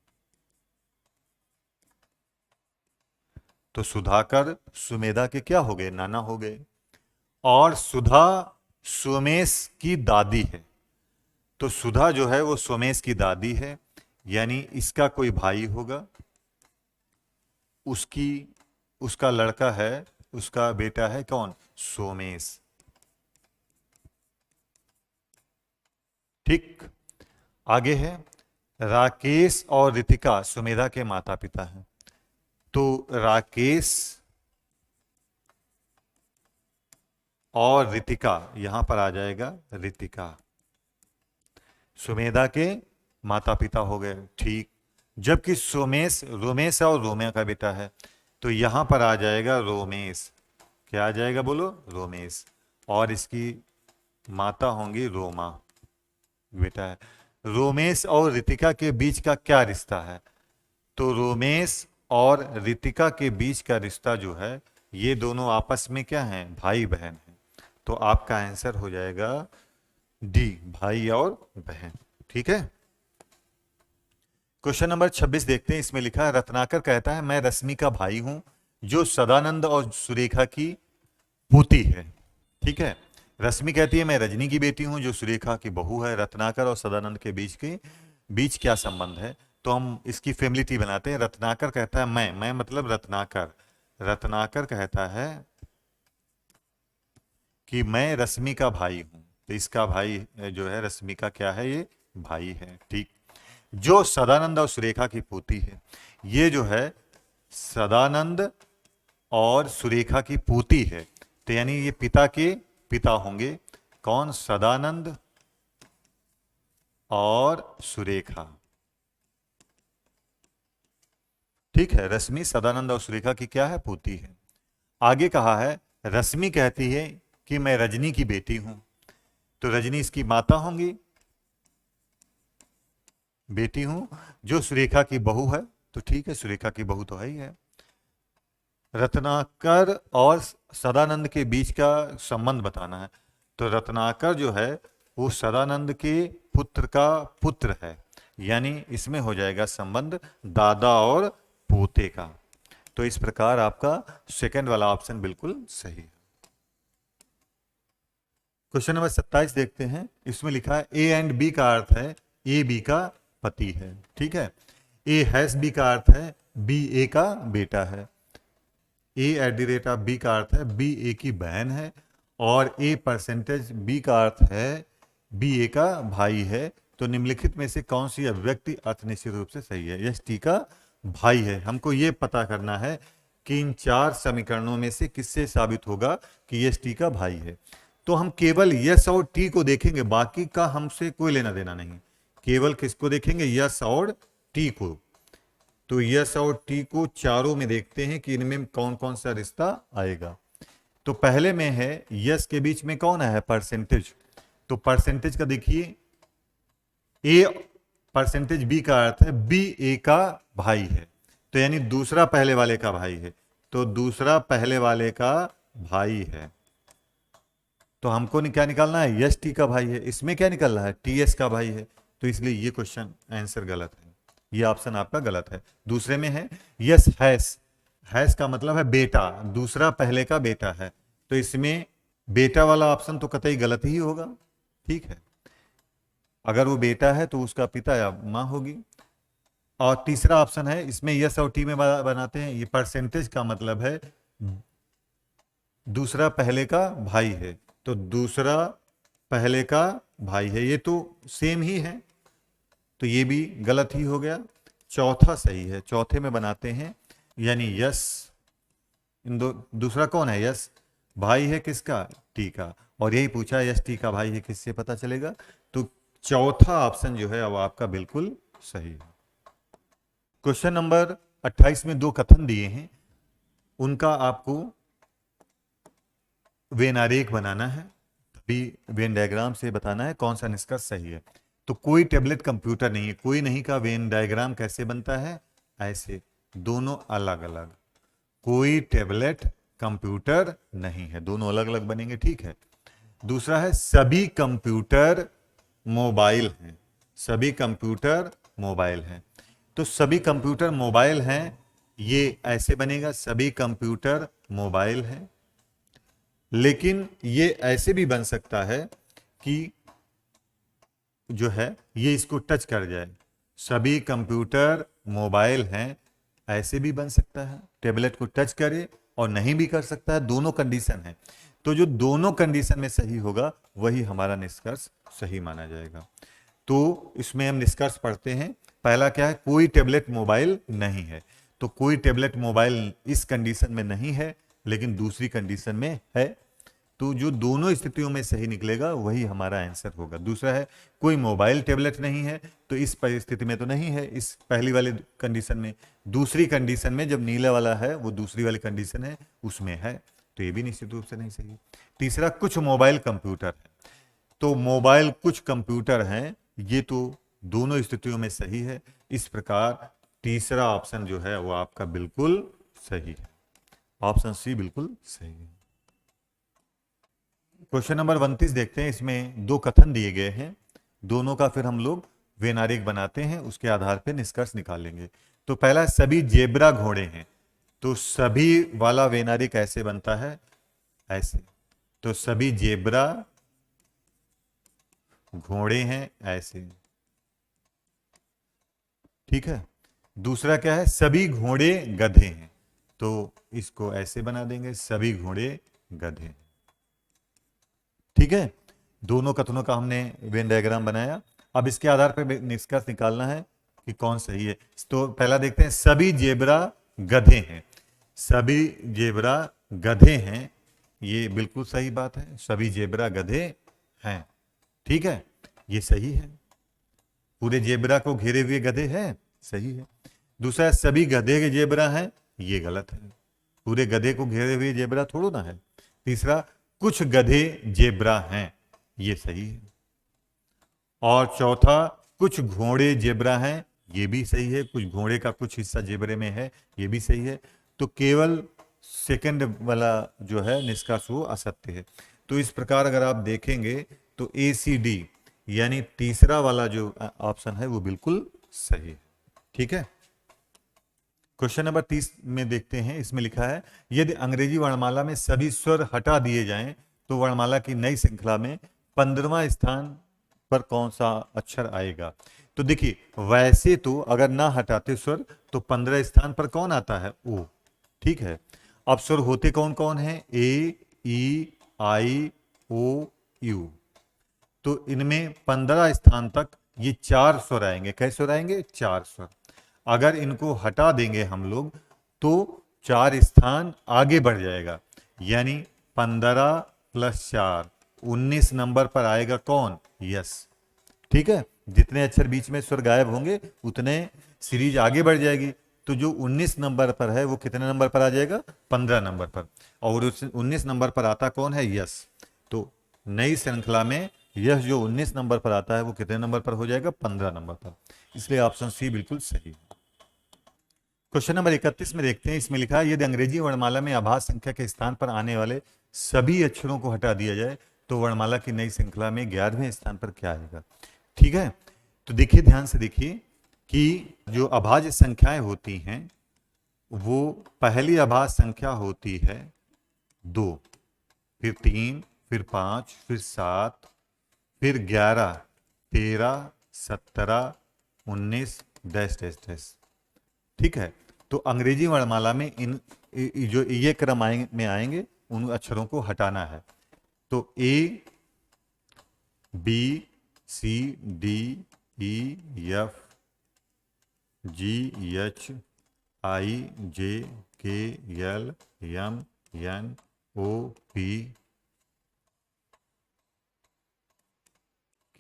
तो सुधाकर सुमेधा के क्या हो गए? नाना हो गए। और सुधा सोमेश की दादी है, तो सुधा जो है वो सोमेश की दादी है, यानी इसका कोई भाई होगा, उसका लड़का है, उसका बेटा है कौन? सोमेश। ठीक। आगे है राकेश और रितिका सुमेधा के माता पिता हैं। तो राकेश और रितिका, यहां पर आ जाएगा रितिका, सुमेधा के माता पिता हो गए। ठीक। जबकि सोमेश रोमेश और रोमिया का बेटा है, तो यहां पर आ जाएगा रोमेश। क्या आ जाएगा? बोलो, रोमेश। और इसकी माता होंगी रोमा, बेटा है। रोमेश और रितिका के बीच का क्या रिश्ता है? तो रोमेश और रितिका के बीच का रिश्ता जो है, ये दोनों आपस में क्या हैं? भाई बहन हैं। तो आपका आंसर हो जाएगा डी, भाई और बहन। ठीक है। क्वेश्चन नंबर 26 देखते हैं। इसमें लिखा है रत्नाकर कहता है मैं रश्मि का भाई हूं जो सदानंद और सुरेखा की पोती है। ठीक है। रश्मि कहती है मैं रजनी की बेटी हूं जो सुरेखा की बहू है। रत्नाकर और सदानंद के बीच क्या संबंध है? तो हम इसकी फैमिली ट्री बनाते हैं। रत्नाकर कहता है मैं मतलब रत्नाकर। रत्नाकर कहता है कि मैं रश्मि का भाई हूं, तो इसका भाई जो है रश्मि का क्या है? ये भाई है। ठीक। जो सदानंद और सुरेखा की पोती है, ये जो है सदानंद और सुरेखा की पोती है, तो यानी ये पिता के पिता होंगे। कौन? सदानंद और सुरेखा। ठीक है। रश्मि सदानंद और सुरेखा की क्या है? पोती है। आगे कहा है रश्मि कहती है कि मैं रजनी की बेटी हूं, तो रजनी इसकी माता होंगी, बेटी हूं। जो सुरेखा की बहू है, तो ठीक है, सुरेखा की बहू तो है ही है। रत्नाकर और सदानंद के बीच का संबंध बताना है, तो रत्नाकर जो है वो सदानंद के पुत्र का पुत्र है, यानी इसमें हो जाएगा संबंध दादा और पोते का। तो इस प्रकार आपका सेकंड वाला ऑप्शन बिल्कुल सही है। क्वेश्चन नंबर 27 देखते हैं। इसमें लिखा है ए एंड बी का अर्थ है ए बी का पति है। ठीक है। ए हैज बी का अर्थ है बी ए का बेटा है। A@B का अर्थ है बी ए की बहन है, और A% B का अर्थ है बी ए का भाई है। तो निम्नलिखित में से कौन सी अभिव्यक्ति अर्थनिश्चित रूप से सही है? यस टी का भाई है। हमको ये पता करना है कि इन चार समीकरणों में से किससे साबित होगा कि यस टी का भाई है। तो हम केवल यस और टी को देखेंगे, बाकी का हमसे कोई लेना देना नहीं। केवल किसको देखेंगे? यस और टी को। तो यस और टी को चारों में देखते हैं कि इनमें कौन कौन सा रिश्ता आएगा। तो पहले में है यस के बीच में कौन है? परसेंटेज। तो परसेंटेज का देखिए, A%B का अर्थ है बी ए का भाई है, तो यानी दूसरा पहले वाले का भाई है। तो दूसरा पहले वाले का भाई है, तो हमको क्या निकालना है? यस टी का भाई है। इसमें क्या निकल रहा है? टी एस का भाई है। तो इसलिए ये क्वेश्चन आंसर गलत है, ये ऑप्शन आपका गलत है। दूसरे में है यस हैस। हैस का मतलब है बेटा, दूसरा पहले का बेटा है, तो इसमें बेटा वाला ऑप्शन तो कतई गलत ही होगा। ठीक है, अगर वो बेटा है तो उसका पिता या माँ होगी। और तीसरा ऑप्शन है, इसमें यस और टी में बनाते हैं, ये परसेंटेज का मतलब है दूसरा पहले का भाई है, तो दूसरा पहले का भाई है, ये तो सेम ही है, तो ये भी गलत ही हो गया। चौथा सही है, चौथे में बनाते हैं, यानी यस, इन दो, दूसरा कौन है? यस भाई है किसका? टी का, और यही पूछा यस टी का भाई है, किससे पता चलेगा? तो चौथा ऑप्शन जो है वो आपका बिल्कुल सही है। क्वेश्चन नंबर 28 में दो कथन दिए हैं, उनका आपको वेन आरेख बनाना है, तभी वेन डायग्राम से बताना है कौन सा निष्कर्ष सही है। तो कोई टेबलेट कंप्यूटर नहीं है, कोई नहीं का वेन डायग्राम कैसे बनता है? ऐसे, दोनों अलग अलग। कोई टेबलेट कंप्यूटर नहीं है, दोनों अलग अलग बनेंगे। ठीक है। दूसरा है सभी कंप्यूटर मोबाइल हैं। सभी कंप्यूटर मोबाइल हैं, तो सभी कंप्यूटर मोबाइल हैं, ये ऐसे बनेगा, सभी कंप्यूटर मोबाइल हैं। लेकिन ये ऐसे भी बन सकता है कि जो है ये इसको टच कर जाए, सभी कंप्यूटर मोबाइल हैं, ऐसे भी बन सकता है, टेबलेट को टच करे, और नहीं भी कर सकता है, दोनों कंडीशन है। तो जो दोनों कंडीशन में सही होगा वही हमारा निष्कर्ष सही माना जाएगा। तो इसमें हम निष्कर्ष पढ़ते हैं। पहला क्या है? कोई टेबलेट मोबाइल नहीं है, तो कोई टेबलेट मोबाइल इस कंडीशन में नहीं है, लेकिन दूसरी कंडीशन में है। तो जो दोनों स्थितियों में सही निकलेगा वही हमारा आंसर होगा। दूसरा है कोई मोबाइल टेबलेट नहीं है, तो इस परिस्थिति में तो नहीं है, इस पहली वाली कंडीशन में। दूसरी कंडीशन में जब नीला वाला है वो दूसरी वाली कंडीशन है, उसमें है, तो ये भी निश्चित रूप से नहीं सही। तीसरा, कुछ मोबाइल कंप्यूटर है, तो मोबाइल कुछ कंप्यूटर हैं, ये तो दोनों स्थितियों में सही है। इस प्रकार तीसरा ऑप्शन जो है वो आपका बिल्कुल सही है, ऑप्शन सी बिल्कुल सही है। क्वेश्चन नंबर 29 देखते हैं, इसमें दो कथन दिए गए हैं, दोनों का फिर हम लोग वेन आरेख बनाते हैं, उसके आधार पर निष्कर्ष निकालेंगे। तो पहला, सभी जेब्रा घोड़े हैं, तो सभी वाला वेन आरेख कैसे बनता है? ऐसे, तो सभी जेब्रा घोड़े हैं, ऐसे। ठीक है। दूसरा क्या है? सभी घोड़े गधे हैं, तो इसको ऐसे बना देंगे, सभी घोड़े गधे हैं। ठीक है, दोनों कथनों का हमने वेन डायग्राम बनाया। अब इसके आधार पर निष्कर्ष निकालना है कि कौन सही है। तो पहला देखते हैं, सभी जेब्रा गधे हैं। सभी जेब्रा गधे हैं, ये बिल्कुल सही बात है, सभी जेब्रा गधे हैं। ठीक है, ये सही है। पूरे जेब्रा को घेरे हुए गधे हैं, सही है। दूसरा, सभी गधे के जेब्रा हैं, ये गलत है, पूरे गधे को घेरे हुए जेब्रा थोड़ा ना है। तीसरा, कुछ गधे जेब्रा हैं, ये सही है। और चौथा, कुछ घोड़े जेब्रा हैं, ये भी सही है, कुछ घोड़े का कुछ हिस्सा जेब्रे में है, ये भी सही है। तो केवल सेकंड वाला जो है निष्कर्ष वो असत्य है। तो इस प्रकार अगर आप देखेंगे तो ACD यानी तीसरा वाला जो ऑप्शन है वो बिल्कुल सही है। ठीक है। क्वेश्चन नंबर 30 में देखते हैं, इसमें लिखा है, यदि अंग्रेजी वर्णमाला में सभी स्वर हटा दिए जाएं तो वर्णमाला की नई श्रृंखला में 15वां स्थान पर कौन सा अक्षर आएगा? तो देखिए वैसे तो अगर ना हटाते स्वर तो 15 स्थान पर कौन आता है? ओ। ठीक है, अब स्वर होते कौन कौन है? ए, ई, आई, ओ, यू। तो इनमें 15 स्थान तक ये 4 स्वर आएंगे। कैसे स्वर आएंगे? 4 स्वर। अगर इनको हटा देंगे हम लोग तो 4 स्थान आगे बढ़ जाएगा, यानी 15 प्लस 4 19 नंबर पर आएगा कौन? यस। ठीक है, जितने अक्षर बीच में स्वर गायब होंगे उतने सीरीज आगे बढ़ जाएगी। तो जो 19 नंबर पर है वो कितने नंबर पर आ जाएगा? 15 नंबर पर। और उस 19 नंबर पर आता कौन है? यस। तो नई श्रृंखला में यस जो 19 नंबर पर आता है वो कितने नंबर पर हो जाएगा? 15 नंबर पर। इसलिए ऑप्शन सी बिल्कुल सही है। क्वेश्चन नंबर 31 में देखते हैं, इसमें लिखा है यदि अंग्रेजी वर्णमाला में आभास संख्या के स्थान पर आने वाले सभी अक्षरों को हटा दिया जाए तो वर्णमाला की नई श्रृंखला में 11वें स्थान पर क्या आएगा? ठीक है, तो देखिए ध्यान से देखिए कि जो अभाज्य संख्याएं होती हैं वो पहली अभाज्य संख्या होती है 2, फिर 3, फिर 5, फिर 7, फिर 11, 13, 17, 19 डैश डैश डैश। ठीक है, तो अंग्रेजी वर्णमाला में जो ये क्रम में आएंगे उन अक्षरों को हटाना है। तो A, B, C, D, E, F, G, H, I, J, K, L, M, N, O, P,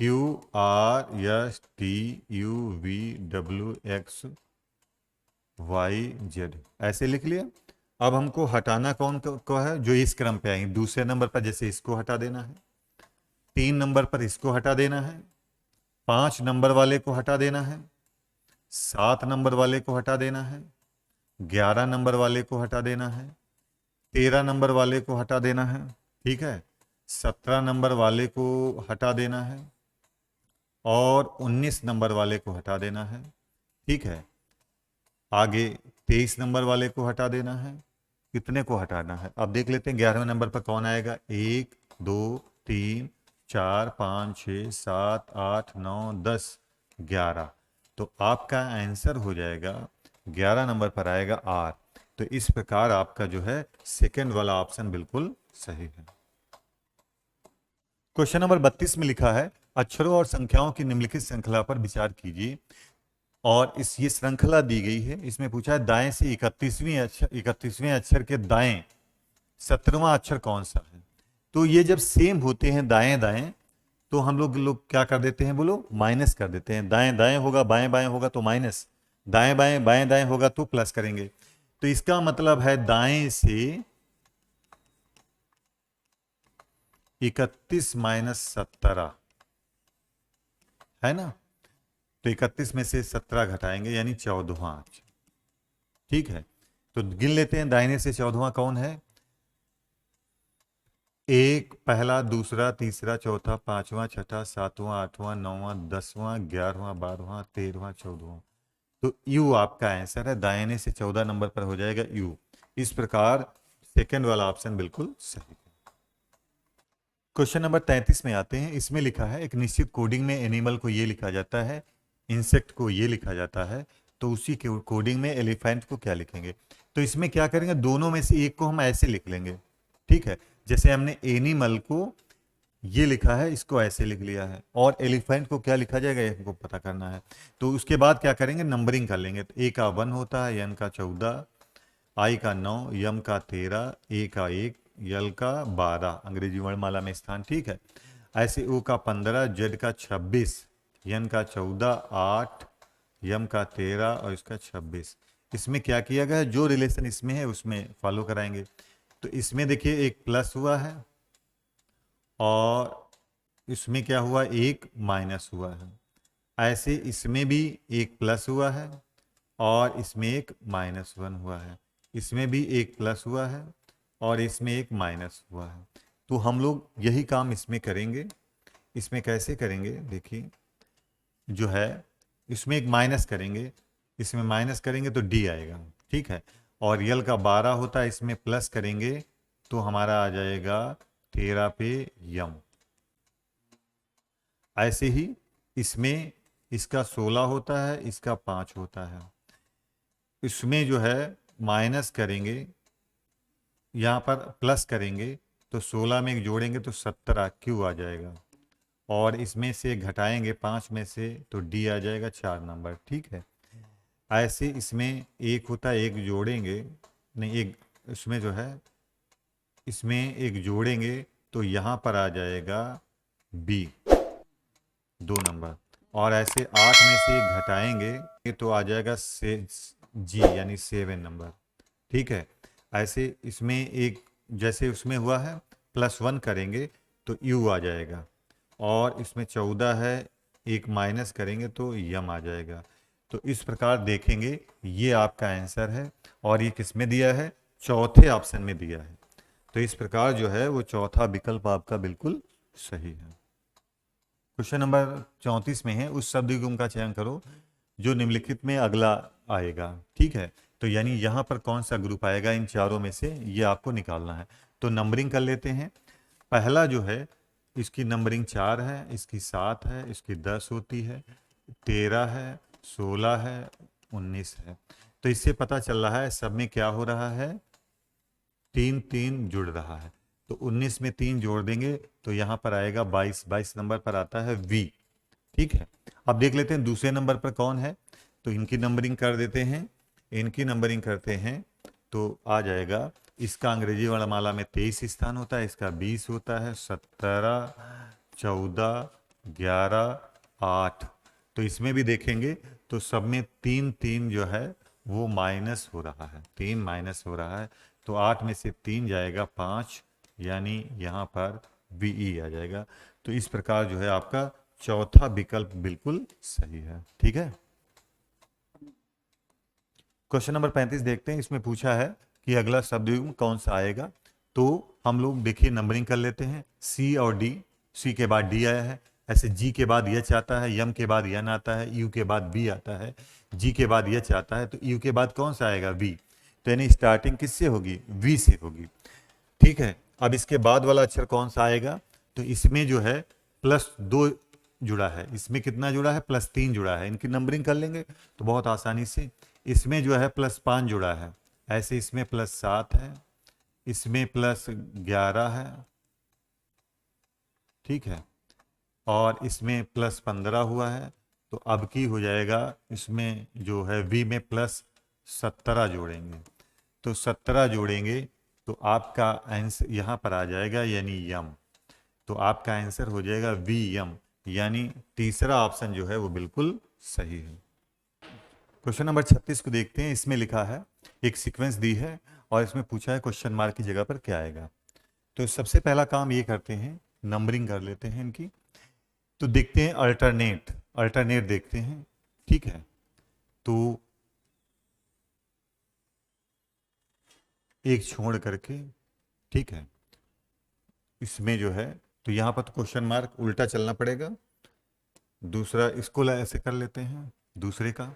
Q, R, S, T, U, V, W, X, Y, Z. ऐसे लिख लिया। अब हमको हटाना कौन को है? जो इस क्रम पे आएंगे। दूसरे नंबर पर जैसे इसको हटा देना है, 3 नंबर पर इसको हटा देना है, 5 नंबर वाले को हटा देना है, 7 नंबर वाले को हटा देना है, 11 नंबर वाले को हटा देना है, 13 नंबर वाले को हटा देना है। ठीक है, 17 नंबर वाले को हटा देना है और 19 नंबर वाले को हटा देना है। ठीक है, आगे 23 नंबर वाले को हटा देना है। कितने को हटाना है? अब देख लेते हैं 11वें नंबर पर कौन आएगा। 1, 2, 3, 4, 5, 6, 7, 8, 9, 10, 11। तो आपका आंसर हो जाएगा 11 नंबर पर आएगा आर। तो इस प्रकार आपका जो है सेकंड वाला ऑप्शन बिल्कुल सही है। क्वेश्चन नंबर 32 में लिखा है अक्षरों और संख्याओं की निम्नलिखित श्रृंखला पर विचार कीजिए। और ये श्रृंखला दी गई है। इसमें पूछा है दाएं से 31वें अक्षर के दाएं 17वां अक्षर कौन सा है? तो ये जब सेम होते हैं दाएं दाएं तो हम लोग क्या कर देते हैं? बोलो, माइनस कर देते हैं। दाएं दाएं होगा, बाएं बाएं होगा तो माइनस, दाएं बाएं बाएं दाएं होगा तो प्लस करेंगे। तो इसका मतलब है दाएं से 31 माइनस 17 है ना। तो 31 में से 17 घटाएंगे यानी 14वां अक्षर। ठीक है, तो गिन लेते हैं दाहिने से 14वां कौन है। 1, पहला, दूसरा, तीसरा, चौथा, 5वां, छठा, 7वां, 8वां, 9वां, 10वां, 11वां, 12वां, 13वां, 14वां। तो यू आपका आंसर है। दाहिने से 14 नंबर पर हो जाएगा यू। इस प्रकार सेकंड वाला ऑप्शन बिल्कुल सही है। क्वेश्चन नंबर 33 में आते हैं। इसमें लिखा है एक निश्चित कोडिंग में एनिमल को ये लिखा जाता है, इंसेक्ट को ये लिखा जाता है, तो उसी के कोडिंग में एलिफेंट को क्या लिखेंगे? तो इसमें क्या करेंगे, दोनों में से एक को हम ऐसे लिख लेंगे। ठीक है, जैसे हमने एनिमल को ये लिखा है, इसको ऐसे लिख लिया है, और एलिफेंट को क्या लिखा जाएगा ये हमको पता करना है। तो उसके बाद क्या करेंगे, नंबरिंग कर लेंगे। तो ए का 1 होता है, एन का 14, आई का 9, यम का 13, ए का 1, यल का 12 अंग्रेजी वर्णमाला में स्थान। ठीक है, ऐसे ओ का 15, जेड का 26, यन का 14, 8, यम का 13 और इसका 26। इसमें क्या किया गया है, जो रिलेशन इसमें है उसमें फॉलो कराएंगे। तो इसमें देखिए एक प्लस हुआ है और इसमें क्या हुआ, एक माइनस हुआ है। ऐसे इसमें भी एक प्लस हुआ है और इसमें एक -1 हुआ है। इसमें भी एक प्लस हुआ है और इसमें एक माइनस हुआ है। तो हम लोग यही काम इसमें करेंगे। इसमें कैसे करेंगे, देखिए जो है इसमें एक माइनस करेंगे, इसमें माइनस करेंगे तो डी आएगा। ठीक है, और यल का 12 होता है, इसमें प्लस करेंगे तो हमारा आ जाएगा 13 पे यम। ऐसे ही इसमें इसका 16 होता है, इसका 5 होता है। इसमें जो है माइनस करेंगे, यहाँ पर प्लस करेंगे तो 16 में एक जोड़ेंगे तो 17 क्यू आ जाएगा, और इसमें से घटाएंगे 5 में से तो डी आ जाएगा 4 नंबर। ठीक है, ऐसे इसमें एक होता है, एक जोड़ेंगे, नहीं एक इसमें जो है, इसमें एक जोड़ेंगे तो यहाँ पर आ जाएगा बी 2 नंबर, और ऐसे 8 में से एक घटाएंगे तो आ जाएगा से जी यानी 7 नंबर। ठीक है, ऐसे इसमें एक जैसे उसमें हुआ है +1 करेंगे तो यू आ जाएगा, और इसमें 14 है, एक माइनस करेंगे तो यम आ जाएगा। तो इस प्रकार देखेंगे ये आपका आंसर है, और ये किस में दिया है, चौथे ऑप्शन में दिया है। तो इस प्रकार जो है वो चौथा विकल्प आपका बिल्कुल सही है। क्वेश्चन नंबर 34 में है, उस शब्द युग्म का चयन करो जो निम्नलिखित में अगला आएगा। ठीक है, तो यानी यहाँ पर कौन सा ग्रुप आएगा इन चारों में से, ये आपको निकालना है। तो नंबरिंग कर लेते हैं। पहला जो है इसकी नंबरिंग 4 है, इसकी 7 है, इसकी 10 होती है, 13 है, 16 है, 19 है। तो इससे पता चल रहा है सब में क्या हो रहा है, 3 3 जुड़ रहा है। तो 19 में 3 जोड़ देंगे तो यहाँ पर आएगा 22, 22 नंबर पर आता है वी। ठीक है, अब देख लेते हैं दूसरे नंबर पर कौन है, तो इनकी नंबरिंग कर देते हैं। इनकी नंबरिंग करते हैं तो आ जाएगा, इसका अंग्रेजी वर्णमाला में 23 स्थान होता है, इसका 20 होता है, 17, 14, 11, 8। तो इसमें भी देखेंगे तो सब में 3 3 जो है वो माइनस हो रहा है, 3 माइनस हो रहा है। तो 8 में से 3 जाएगा 5, यानी यहाँ पर बीई आ जाएगा। तो इस प्रकार जो है आपका चौथा विकल्प बिल्कुल सही है। ठीक है, क्वेश्चन नंबर 35 देखते हैं। इसमें पूछा है कि अगला शब्द युग्म कौन सा आएगा। तो हम लोग देखिए नंबरिंग कर लेते हैं, सी और डी। सी के बाद डी आया है, ऐसे जी के बाद एच आता है, यम के बाद यन आता है, यू के बाद बी आता है, जी के बाद एच आता है, तो यू के बाद कौन सा आएगा, वी। तो यानी स्टार्टिंग किससे होगी, वी से होगी। ठीक है, अब इसके बाद वाला अक्षर कौन सा आएगा, तो इसमें जो है +2 जुड़ा है, इसमें कितना जुड़ा है, +3 जुड़ा है। इनकी नंबरिंग कर लेंगे तो बहुत आसानी से, इसमें जो है +5 जुड़ा है, ऐसे इसमें +7 है, इसमें +11 है। ठीक है, और इसमें +15 हुआ है। तो अब की हो जाएगा, इसमें जो है वी में +17 जोड़ेंगे, तो 17 जोड़ेंगे तो आपका आंसर यहाँ पर आ जाएगा यानी यम। तो आपका आंसर हो जाएगा वी यम, यानी तीसरा ऑप्शन जो है वो बिल्कुल सही है। क्वेश्चन नंबर 36 को देखते हैं। इसमें लिखा है, एक सीक्वेंस दी है और इसमें पूछा है क्वेश्चन मार्क की जगह पर क्या आएगा। तो सबसे पहला काम ये करते हैं, नंबरिंग कर लेते हैं इनकी। तो देखते हैं अल्टरनेट, अल्टरनेट देखते हैं। ठीक है, तो एक छोड़ करके, ठीक है, इसमें जो है तो यहाँ पर तो क्वेश्चन मार्क उल्टा चलना पड़ेगा। दूसरा इसको ऐसे कर लेते हैं, दूसरे का।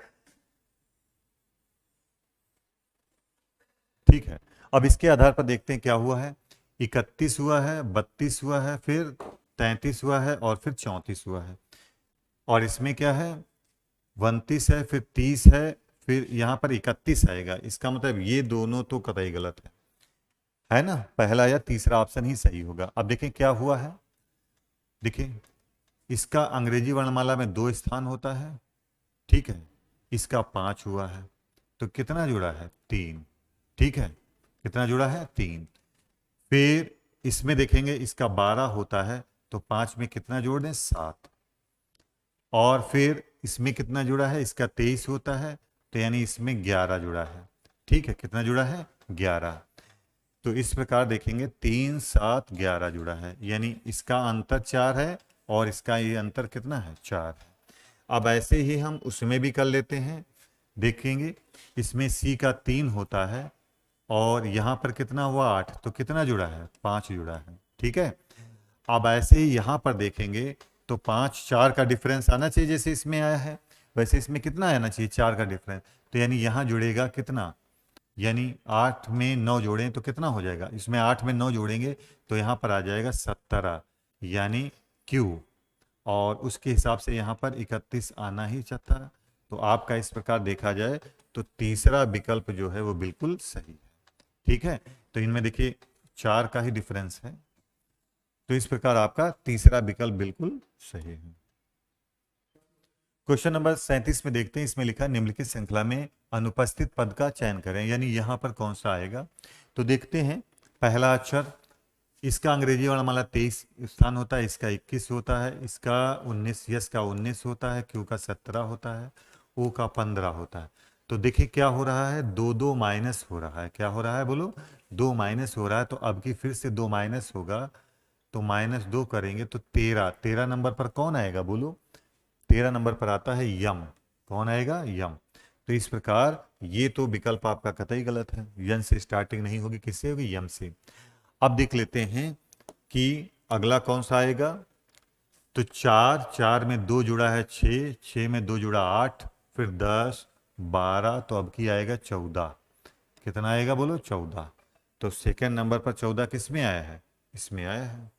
ठीक है, अब इसके आधार पर देखते हैं क्या हुआ है। 31 हुआ है, 32 हुआ है, फिर 33 हुआ है, और फिर 34 हुआ है। और इसमें क्या है, 29 है, फिर 30 है, फिर यहाँ पर 31 आएगा। इसका मतलब ये दोनों तो कतई गलत है ना, पहला या तीसरा ऑप्शन ही सही होगा। अब देखें क्या हुआ है, देखिए इसका अंग्रेजी वर्णमाला में 2 स्थान होता है। ठीक है, इसका 5 हुआ है, तो कितना जुड़ा है, 3। ठीक है, कितना जुड़ा है, 3। फिर इसमें देखेंगे इसका 12 होता है, तो 5 में कितना जोड़ दें, 7। और फिर इसमें कितना जुड़ा है, इसका 23 होता है, तो यानी इसमें 11 जुड़ा है। ठीक है, कितना जुड़ा है, 11। तो इस प्रकार देखेंगे 3 7 11 जुड़ा है, यानी इसका अंतर 4 है और इसका ये अंतर कितना है, 4 है। अब ऐसे ही हम उसमें भी कर लेते हैं, देखेंगे इसमें सी का 3 होता है और यहाँ पर कितना हुआ, 8, तो कितना जुड़ा है, 5 जुड़ा है। ठीक है, अब ऐसे ही यहाँ पर देखेंगे तो 5 4 का डिफरेंस आना चाहिए, जैसे इसमें आया है वैसे इसमें कितना आना चाहिए, 4 का डिफरेंस। तो यानी यहाँ जुड़ेगा कितना, यानी 8 में 9 जोड़ें तो कितना हो जाएगा, इसमें 8 में 9 जोड़ेंगे तो यहाँ पर आ जाएगा 17, यानी क्यू। और उसके हिसाब से यहाँ पर 31 आना ही चाहता। तो आपका इस प्रकार देखा जाए तो तीसरा विकल्प जो है वो बिल्कुल सही है। ठीक है, तो इनमें देखिए 4 का ही डिफरेंस है, तो इस प्रकार आपका तीसरा विकल्प बिल्कुल सही है। क्वेश्चन नंबर 37 में देखते हैं, इसमें लिखा है निम्नलिखित श्रृंखला में अनुपस्थित पद का चयन करें, यानी यहां पर कौन सा आएगा। तो देखते हैं, पहला अक्षर, इसका अंग्रेजी वर्णमाला 23 स्थान होता है, इसका 21 होता है, इसका 19, यस का 19 होता है, क्यू का 17 होता है, ओ का 15 होता है। तो देखिए क्या हो रहा है, 2 माइनस हो रहा है। क्या हो रहा है बोलो, 2 माइनस हो रहा है। तो अब की फिर से 2 माइनस होगा, तो -2 करेंगे तो 13 नंबर पर कौन आएगा बोलो, 13 नंबर पर आता है यम। कौन आएगा, यम। तो इस प्रकार ये तो विकल्प आपका कतई गलत है, यन से स्टार्टिंग नहीं होगी, किससे होगी, यम से। अब देख लेते हैं कि अगला कौन सा आएगा। तो 4 में 2 जुड़ा है 6 में 2 जुड़ा 8, फिर 10, 12, तो अब की आएगा 14। कितना आएगा बोलो, 14। तो सेकंड नंबर पर 14 किस में आया है, इसमें आया है।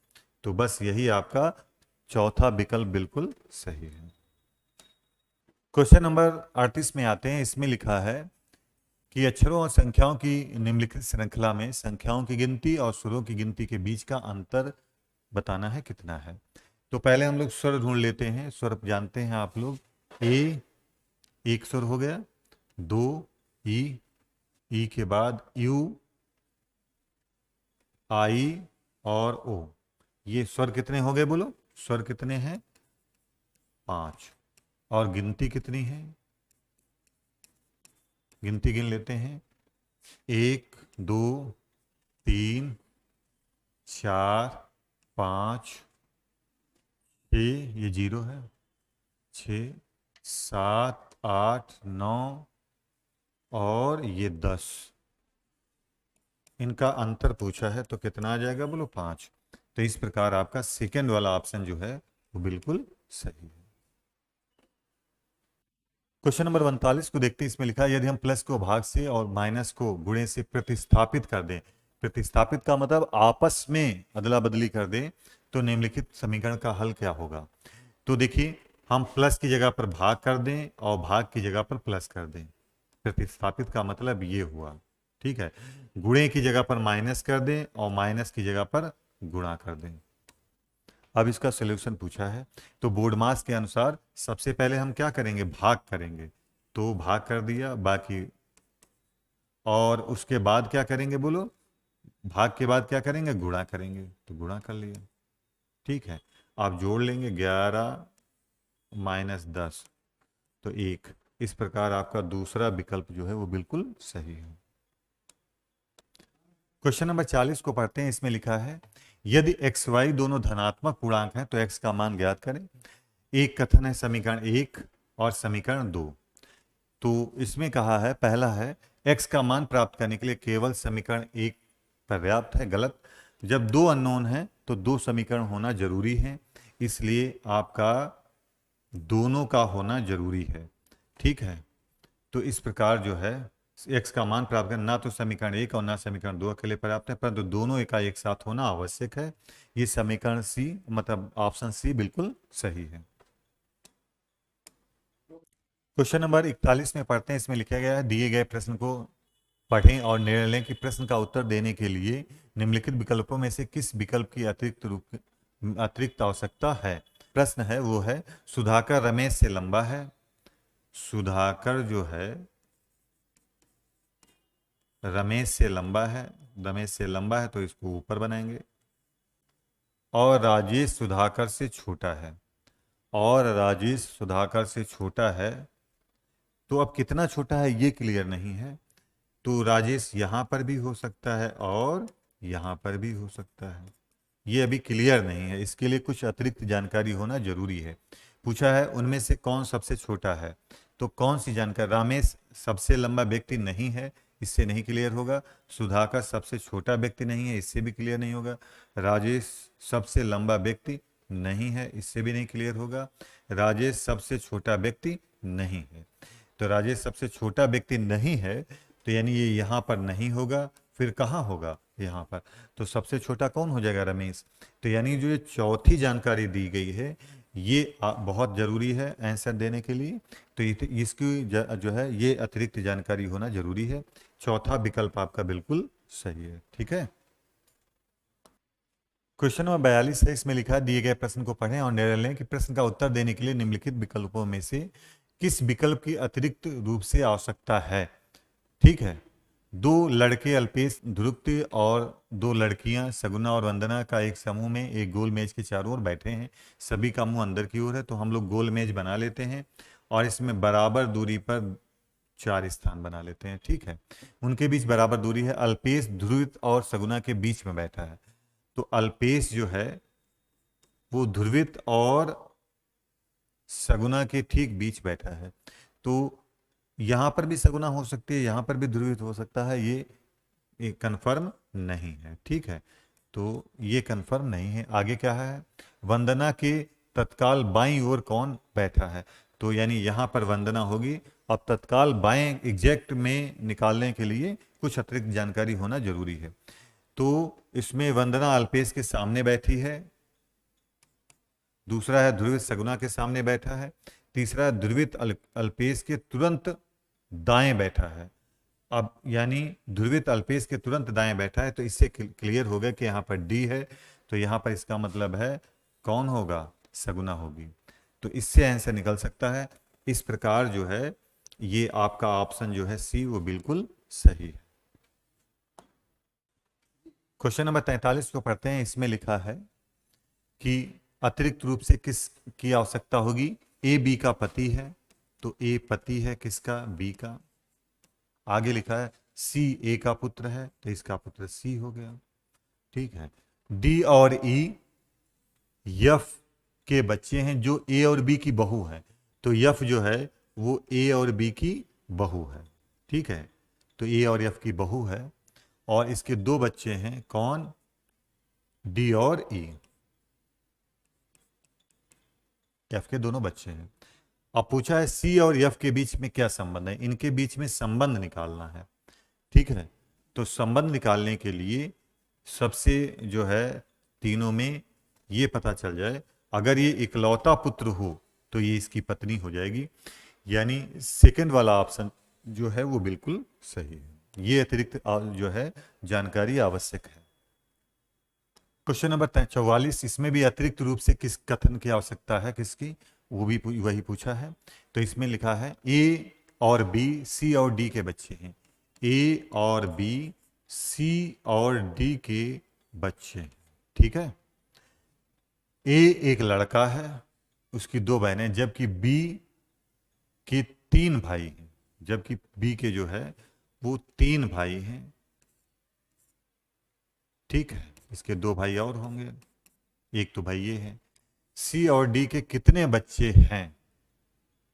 तो बस यही आपका चौथा विकल्प बिल्कुल सही है। क्वेश्चन नंबर 38 में आते हैं, इसमें लिखा है कि अक्षरों और संख्याओं की निम्नलिखित श्रृंखला में संख्याओं की गिनती और सुरों की गिनती के बीच का अंतर बताना है, कितना है। तो पहले हम लोग स्वर ढूंढ लेते हैं। स्वर जानते हैं आप लोग, ए एक स्वर हो गया, 2 ई के बाद यू, आई और ओ। ये स्वर कितने हो गए बोलो, स्वर कितने हैं, 5। और गिनती कितनी है, गिनती गिन लेते हैं, 1 2 3 4 5 6, ये 0 है, 6 7 8 9 और ये 10। इनका अंतर पूछा है, तो कितना आ जाएगा बोलो, 5। तो इस प्रकार आपका सेकेंड वाला ऑप्शन जो है वो बिल्कुल सही है। क्वेश्चन नंबर 39 को देखते हैं, इसमें लिखा है यदि हम प्लस को भाग से और माइनस को गुणे से प्रतिस्थापित कर दें, प्रतिस्थापित का मतलब आपस में अदला बदली कर दें, तो निम्नलिखित समीकरण का हल क्या होगा। तो देखिए, हम प्लस की जगह पर भाग कर दें और भाग की जगह पर प्लस कर दें, प्रतिस्थापित का मतलब ये हुआ। ठीक है, गुणे की जगह पर माइनस कर दें और माइनस की जगह पर गुणा कर दें। अब इसका सॉल्यूशन पूछा है, तो बोर्ड मास के अनुसार सबसे पहले हम क्या करेंगे, भाग करेंगे। तो भाग कर दिया, बाकी और उसके बाद क्या करेंगे बोलो, भाग के बाद क्या करेंगे, गुणा करेंगे। तो गुणा कर लिया, ठीक है। आप जोड़ लेंगे, 11 - 10, तो 1। इस प्रकार आपका दूसरा विकल्प जो है वो बिल्कुल सही है। क्वेश्चन नंबर 40 को पढ़ते हैं, इसमें लिखा है यदि x y दोनों धनात्मक पूर्णांक हैं तो x का मान ज्ञात करें। एक कथन है समीकरण 1 और समीकरण 2। तो इसमें कहा है, पहला है x का मान प्राप्त करने के लिए केवल समीकरण 1 पर्याप्त है, गलत। जब 2 अननोन है तो 2 समीकरण होना जरूरी है, इसलिए आपका दोनों का होना जरूरी है। ठीक है, तो इस प्रकार जो है x का मान प्राप्त करना, ना तो समीकरण 1 और ना समीकरण 2 अकेले पर्याप्त है, परंतु दोनों का एक साथ होना आवश्यक है। ये समीकरण सी, मतलब ऑप्शन सी बिल्कुल सही है। क्वेश्चन नंबर 41 में पढ़ते हैं, इसमें लिखा गया है दिए गए प्रश्न को पढ़ें और निर्णय लें कि प्रश्न का उत्तर देने के लिए निम्नलिखित विकल्पों में से किस विकल्प की अतिरिक्त आवश्यकता है। प्रश्न है वो है, सुधाकर रमेश से लंबा है। सुधाकर जो है रमेश से लंबा है, रमेश से लंबा है तो इसको ऊपर बनाएंगे। और राजेश सुधाकर से छोटा है, और राजेश सुधाकर से छोटा है। तो अब कितना छोटा है ये क्लियर नहीं है, तो राजेश यहां पर भी हो सकता है और यहां पर भी हो सकता है, ये अभी क्लियर नहीं है। इसके लिए कुछ अतिरिक्त जानकारी होना जरूरी है। पूछा है उनमें से कौन सबसे छोटा है, तो कौन सी जानकारी, रमेश सबसे लंबा व्यक्ति नहीं है, इससे नहीं क्लियर होगा। सुधाकर सबसे छोटा व्यक्ति नहीं है, इससे भी क्लियर नहीं होगा। राजेश सबसे लंबा व्यक्ति नहीं है, इससे भी नहीं क्लियर होगा। राजेश सबसे छोटा व्यक्ति नहीं है, तो राजेश सबसे छोटा व्यक्ति नहीं है, तो यानी ये यहाँ पर नहीं होगा, फिर कहाँ होगा, यहाँ पर। तो सबसे छोटा कौन हो जाएगा, रमेश। तो यानी जो ये चौथी जानकारी दी गई है, ये बहुत जरूरी है आंसर देने के लिए। तो इसकी जो है ये अतिरिक्त जानकारी होना जरूरी है। चौथा विकल्प आपका बिल्कुल सही है। ठीक है। क्वेश्चन नंबर 42 है, इसमें लिखा है दिए गए प्रश्न को पढ़ें और निर्णय लें कि प्रश्न का उत्तर देने के लिए निम्नलिखित विकल्पों में से किस विकल्प की अतिरिक्त रूप से आवश्यकता है। ठीक है। दो लड़के अल्पेश ध्रुव और दो लड़कियां सगुना और वंदना का एक समूह में एक गोल मेज के चारों ओर बैठे हैं। सभी का मुंह अंदर की ओर है, तो हम लोग गोल मेज बना लेते हैं और इसमें बराबर दूरी पर 4 स्थान बना लेते हैं। ठीक है। उनके बीच बराबर दूरी है। अल्पेश ध्रुव और सगुना के बीच में बैठा है, तो अल्पेश जो है वो ध्रुवित और सगुना के ठीक बीच बैठा है। तो यहां पर भी सगुना हो सकती है, यहां पर भी ध्रुवित हो सकता है। ये कंफर्म नहीं है। ठीक है। तो ये कंफर्म नहीं है। आगे क्या है, वंदना के तत्काल बाईं ओर कौन बैठा है। तो यानी यहां पर वंदना होगी। अब तत्काल बाएं एग्जैक्ट में निकालने के लिए कुछ अतिरिक्त जानकारी होना जरूरी है। तो इसमें वंदना अल्पेश के सामने बैठी है, दूसरा है ध्रुवित सगुना के सामने बैठा है, तीसरा ध्रुवित अल्पेश के तुरंत दाएं बैठा है। अब यानी ध्रुवित अल्पेश के तुरंत दाएं बैठा है, तो इससे क्लियर हो गया कि यहाँ पर डी है, तो यहाँ पर इसका मतलब है कौन होगा, सगुना होगी। तो इससे आंसर निकल सकता है। इस प्रकार जो है ये आपका ऑप्शन जो है सी वो बिल्कुल सही है। क्वेश्चन नंबर 43 को पढ़ते हैं। इसमें लिखा है कि अतिरिक्त रूप से किस की आवश्यकता होगी। ए बी का पति है, तो ए पति है किसका, बी का। आगे लिखा है सी ए का पुत्र है, तो इसका पुत्र सी हो गया। ठीक है। डी और ई यफ के बच्चे हैं जो ए और बी की बहू है, तो यफ जो है वो ए और बी की बहू है। ठीक है। तो ए और यफ की बहू है और इसके दो बच्चे हैं, कौन, डी और ई। एफ के दोनों बच्चे हैं। अब पूछा है सी और एफ के बीच में क्या संबंध है, इनके बीच में संबंध निकालना है। ठीक है। तो संबंध निकालने के लिए सबसे जो है तीनों में ये पता चल जाए, अगर ये इकलौता पुत्र हो तो ये इसकी पत्नी हो जाएगी। यानी सेकंड वाला ऑप्शन जो है वो बिल्कुल सही है। ये अतिरिक्त जो है जानकारी आवश्यक है। क्वेश्चन नंबर 44, इसमें भी अतिरिक्त रूप से किस कथन की आवश्यकता है, किसकी, वो भी वही पूछा है। तो इसमें लिखा है ए और बी सी और डी के बच्चे हैं। ए और बी सी और डी के बच्चे हैं। ठीक है। ए एक लड़का है, उसकी दो बहनें, जबकि बी के 3 भाई हैं। जबकि बी के जो है वो 3 भाई हैं। ठीक है। इसके 2 भाई और होंगे, एक तो भाई ये है। सी और डी के कितने बच्चे हैं,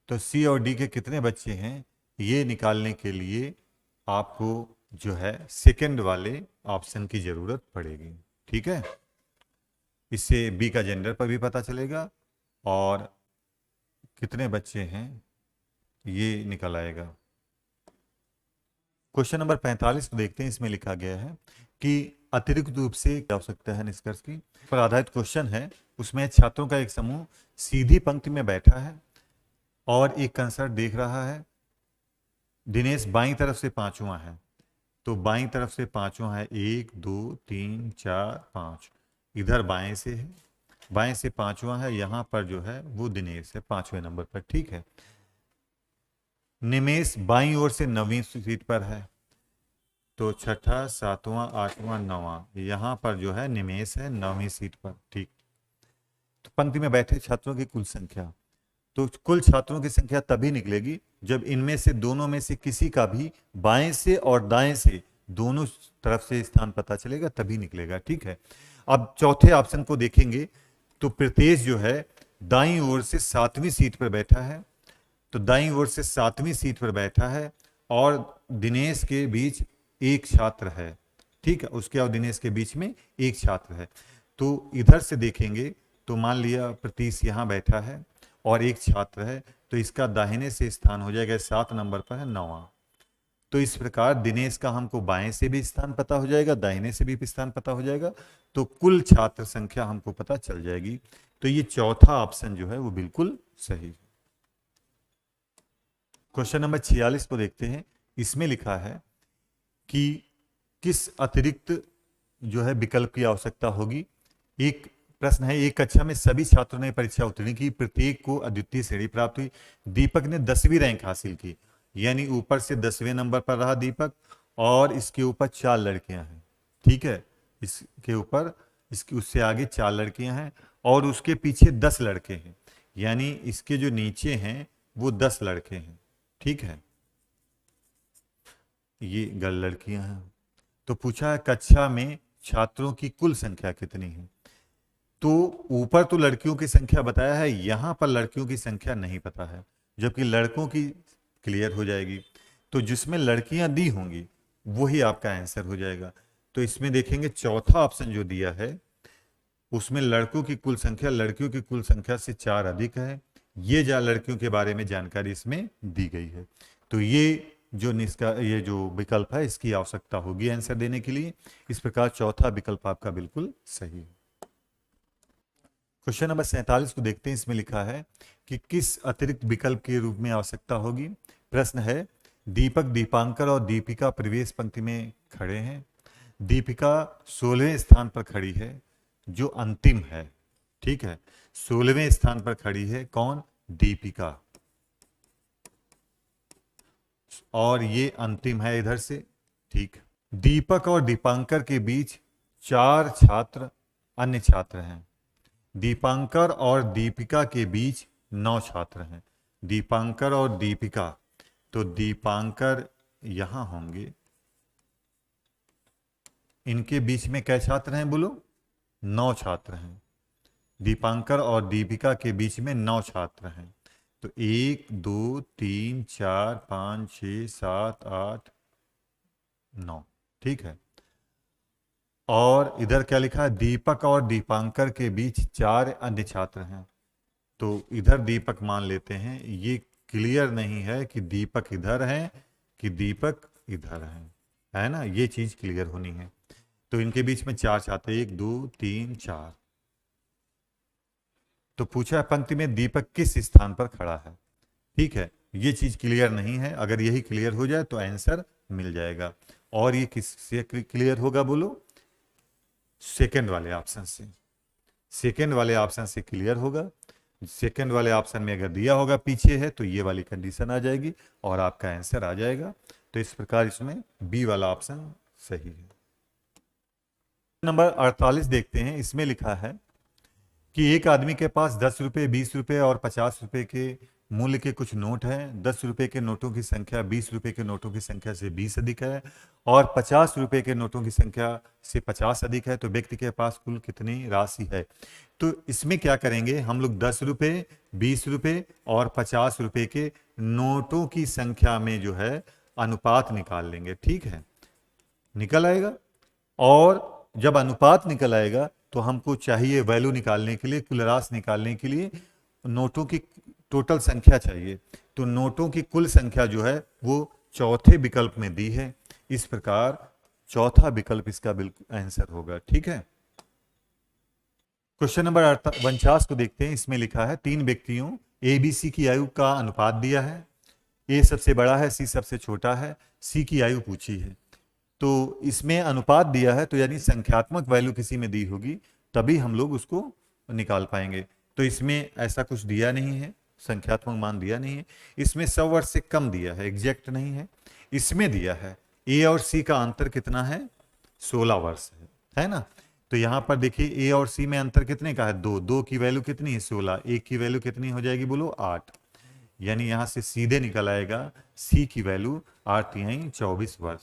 तो सी और डी के कितने बच्चे हैं ये निकालने के लिए आपको जो है सेकंड वाले ऑप्शन की जरूरत पड़ेगी। ठीक है। इससे बी का जेंडर पर भी पता चलेगा और कितने बच्चे हैं ये निकल आएगा। क्वेश्चन नंबर 45 को देखते हैं। इसमें लिखा गया है कि अतिरिक्त रूप से क्या हो सकता है निष्कर्ष की पर आधारित क्वेश्चन है। उसमें छात्रों का एक समूह सीधी पंक्ति में बैठा है और एक कंसर्ट देख रहा है। दिनेश बाईं तरफ से पांचवा है, तो बाईं तरफ से पांचवा है 1 2 3 4 5, इधर बाएं से है, बाएं से पांचवा है, यहां पर जो है वो दिनेश है 5वें नंबर पर। ठीक है। निमेश बाईं ओर से 9वीं सीट पर है, तो छठा 7वां 8वां 9वां यहां पर जो है निमेश है 9वीं सीट पर। ठीक। तो पंक्ति में बैठे छात्रों की कुल संख्या, तो कुल छात्रों की संख्या तभी निकलेगी जब इनमें से दोनों में से किसी का भी बाएं से और दाएं से दोनों तरफ से स्थान पता चलेगा, तभी निकलेगा। ठीक है। अब चौथे ऑप्शन को देखेंगे तो प्रतेश जो है दाईं ओर से 7वीं सीट पर बैठा है, तो दाईं ओर से 7वीं सीट पर बैठा है और दिनेश के बीच एक छात्र है। ठीक है। उसके और दिनेश के बीच में एक छात्र है। तो इधर से देखेंगे तो मान लिया प्रतीश यहां बैठा है और एक छात्र है, तो इसका दाहिने से स्थान हो जाएगा 7 नंबर पर है 9वां। तो इस प्रकार दिनेश का हमको बाएं से भी स्थान पता हो जाएगा, दाहिने से भी स्थान पता हो जाएगा, तो कुल छात्र संख्या हमको पता चल जाएगी। तो ये चौथा ऑप्शन जो है वो बिल्कुल सही है। क्वेश्चन नंबर 46 को देखते हैं। इसमें लिखा है कि किस अतिरिक्त जो है विकल्प की आवश्यकता होगी। एक प्रश्न है, एक कक्षा में सभी छात्रों ने परीक्षा उत्तीर्ण की, प्रत्येक को अद्वितीय श्रेणी प्राप्त हुई। दीपक ने 10वीं रैंक हासिल की, यानी ऊपर से 10वें नंबर पर रहा दीपक, और इसके ऊपर 4 लड़कियां हैं। ठीक है, इसके ऊपर इसके उससे आगे 4 लड़कियां हैं और उसके पीछे 10 लड़के हैं, यानी इसके जो नीचे हैं वो 10 लड़के हैं। ठीक है, ये लड़कियां हैं। तो पूछा है कक्षा में छात्रों की कुल संख्या कितनी है। तो ऊपर तो लड़कियों की संख्या बताया है, यहां पर लड़कियों की संख्या नहीं पता है, जबकि लड़कों की क्लियर हो जाएगी। तो जिसमें लड़कियां दी होंगी वही आपका आंसर हो जाएगा। तो इसमें देखेंगे चौथा ऑप्शन जो दिया है उसमें लड़कों की कुल संख्या लड़कियों की कुल संख्या से 4 अधिक है। ये लड़कियों के बारे में जानकारी इसमें दी गई है। तो ये जो विकल्प है इसकी आवश्यकता होगी आंसर देने के लिए। इस प्रकार चौथा विकल्प आपका बिल्कुल सही है। क्वेश्चन नंबर 47 को देखते हैं। इसमें लिखा है कि किस अतिरिक्त विकल्प के रूप में आवश्यकता होगी। प्रश्न है, दीपक, दीपांकर और दीपिका प्रवेश पंक्ति में खड़े हैं। दीपिका 16वें स्थान पर खड़ी है, जो अंतिम है। ठीक है, 16वें स्थान पर खड़ी है कौन? दीपिका, और ये अंतिम है इधर से। ठीक, दीपक और दीपांकर के बीच 4 छात्र अन्य छात्र हैं। दीपांकर और दीपिका के बीच 9 छात्र हैं। दीपांकर और दीपिका, तो दीपांकर यहां होंगे, इनके बीच में कै छात्र हैं बोलो? 9 छात्र हैं। दीपांकर और दीपिका के बीच में 9 छात्र हैं। तो 1 2 3 4 5 6 7 8 9। ठीक है, और इधर क्या लिखा है? दीपक और दीपांकर के बीच 4 अन्य छात्र हैं। तो इधर दीपक मान लेते हैं। ये क्लियर नहीं है कि दीपक इधर है कि दीपक इधर है ना? ये चीज क्लियर होनी है। तो इनके बीच में 4 छात्र, 1 2 3 4। तो पूछा है पंक्ति में दीपक किस स्थान पर खड़ा है। ठीक है, ये चीज क्लियर नहीं है। अगर यही क्लियर हो जाए तो आंसर मिल जाएगा। और ये किससे क्लियर होगा बोलो? सेकंड वाले ऑप्शन से। सेकंड वाले ऑप्शन से क्लियर होगा। सेकंड वाले ऑप्शन में अगर दिया होगा पीछे है तो ये वाली कंडीशन आ जाएगी और आपका आंसर आ जाएगा। तो इस प्रकार इसमें बी वाला ऑप्शन सही है। नंबर 48 देखते हैं। इसमें लिखा है कि एक आदमी के पास 10 रुपये, 20 रुपये और 50 रुपये के मूल्य के कुछ नोट हैं। 10 रुपये के नोटों की संख्या 20 रुपये के नोटों की संख्या से 20 अधिक है और 50 रुपये के नोटों की संख्या से 50 अधिक है। तो व्यक्ति के पास कुल कितनी राशि है? तो इसमें क्या करेंगे हम लोग? 10 रुपये, 20 रुपये और 50 रुपये के नोटों की संख्या में जो है अनुपात निकाल लेंगे। ठीक है, निकल आएगा। और जब अनुपात निकल आएगा तो हमको चाहिए वैल्यू निकालने के लिए, कुल राशि निकालने के लिए नोटों की टोटल संख्या चाहिए। तो नोटों की कुल संख्या जो है वो चौथे विकल्प में दी है। इस प्रकार चौथा विकल्प इसका बिल्कुल आंसर होगा। ठीक है, क्वेश्चन नंबर 49 को देखते हैं। इसमें लिखा है 3 व्यक्तियों एबीसी की आयु का अनुपात दिया है। ए सबसे बड़ा है, सी सबसे छोटा है, सी की आयु पूछी है। तो इसमें अनुपात दिया है तो यानी संख्यात्मक वैल्यू किसी में दी होगी तभी हम लोग उसको निकाल पाएंगे। तो इसमें ऐसा कुछ दिया नहीं है, संख्यात्मक मान दिया नहीं है। इसमें 100 वर्ष से कम दिया है, एग्जैक्ट नहीं है। इसमें दिया है ए और सी का अंतर कितना है? 16 वर्ष है ना? तो यहां पर देखिए ए और सी में अंतर कितने का है? 2। 2 की वैल्यू कितनी है? 16। एक की वैल्यू कितनी हो जाएगी बोलो? 8। यानी यहां से सीधे निकल आएगा सी की वैल्यू 8 यानी 24 वर्ष।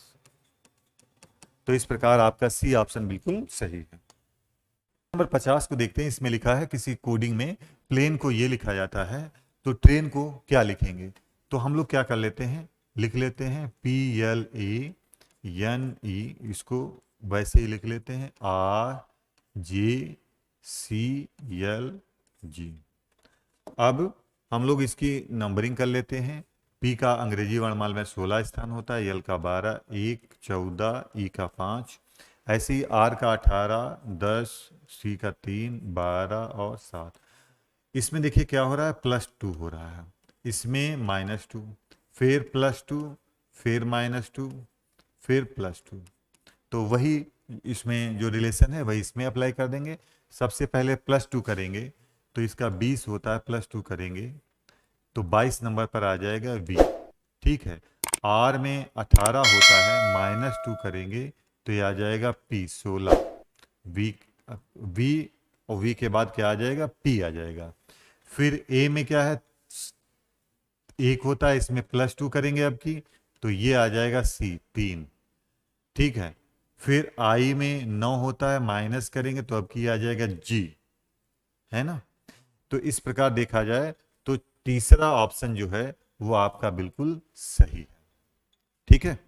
तो इस प्रकार आपका सी ऑप्शन बिल्कुल सही है। नंबर 50 को देखते हैं। इसमें लिखा है किसी कोडिंग में प्लेन को ये लिखा जाता है तो ट्रेन को क्या लिखेंगे? तो हम लोग क्या कर लेते हैं, लिख लेते हैं PLANE, इसको वैसे ही लिख लेते हैं RJCLG। अब हम लोग इसकी नंबरिंग कर लेते हैं। पी का अंग्रेजी वर्णमाला में 16 स्थान होता है, यल का 12, 1, 14, ई का 5, ऐसे ही आर का 18, 10, सी का 3, 12 और 7। इसमें देखिए क्या हो रहा है, +2 हो रहा है, इसमें -2, फिर +2, फिर -2, फिर +2। तो वही इसमें जो रिलेशन है वही इसमें अप्लाई कर देंगे। सबसे पहले +2 करेंगे तो इसका 20 होता है, +2 करेंगे तो 22 नंबर पर आ जाएगा वी। ठीक है, आर में 18 होता है, -2 करेंगे तो ये आ जाएगा पी 16। वी वी और वी के बाद क्या आ जाएगा, पी आ जाएगा। फिर ए में क्या है, 1 होता है, इसमें +2 करेंगे अब की तो ये आ जाएगा सी 3। ठीक है, फिर आई में 9 होता है, माइनस करेंगे तो अब की आ जाएगा जी, है ना। तो इस प्रकार देखा जाए तो तीसरा ऑप्शन जो है वो आपका बिल्कुल सही है। ठीक है।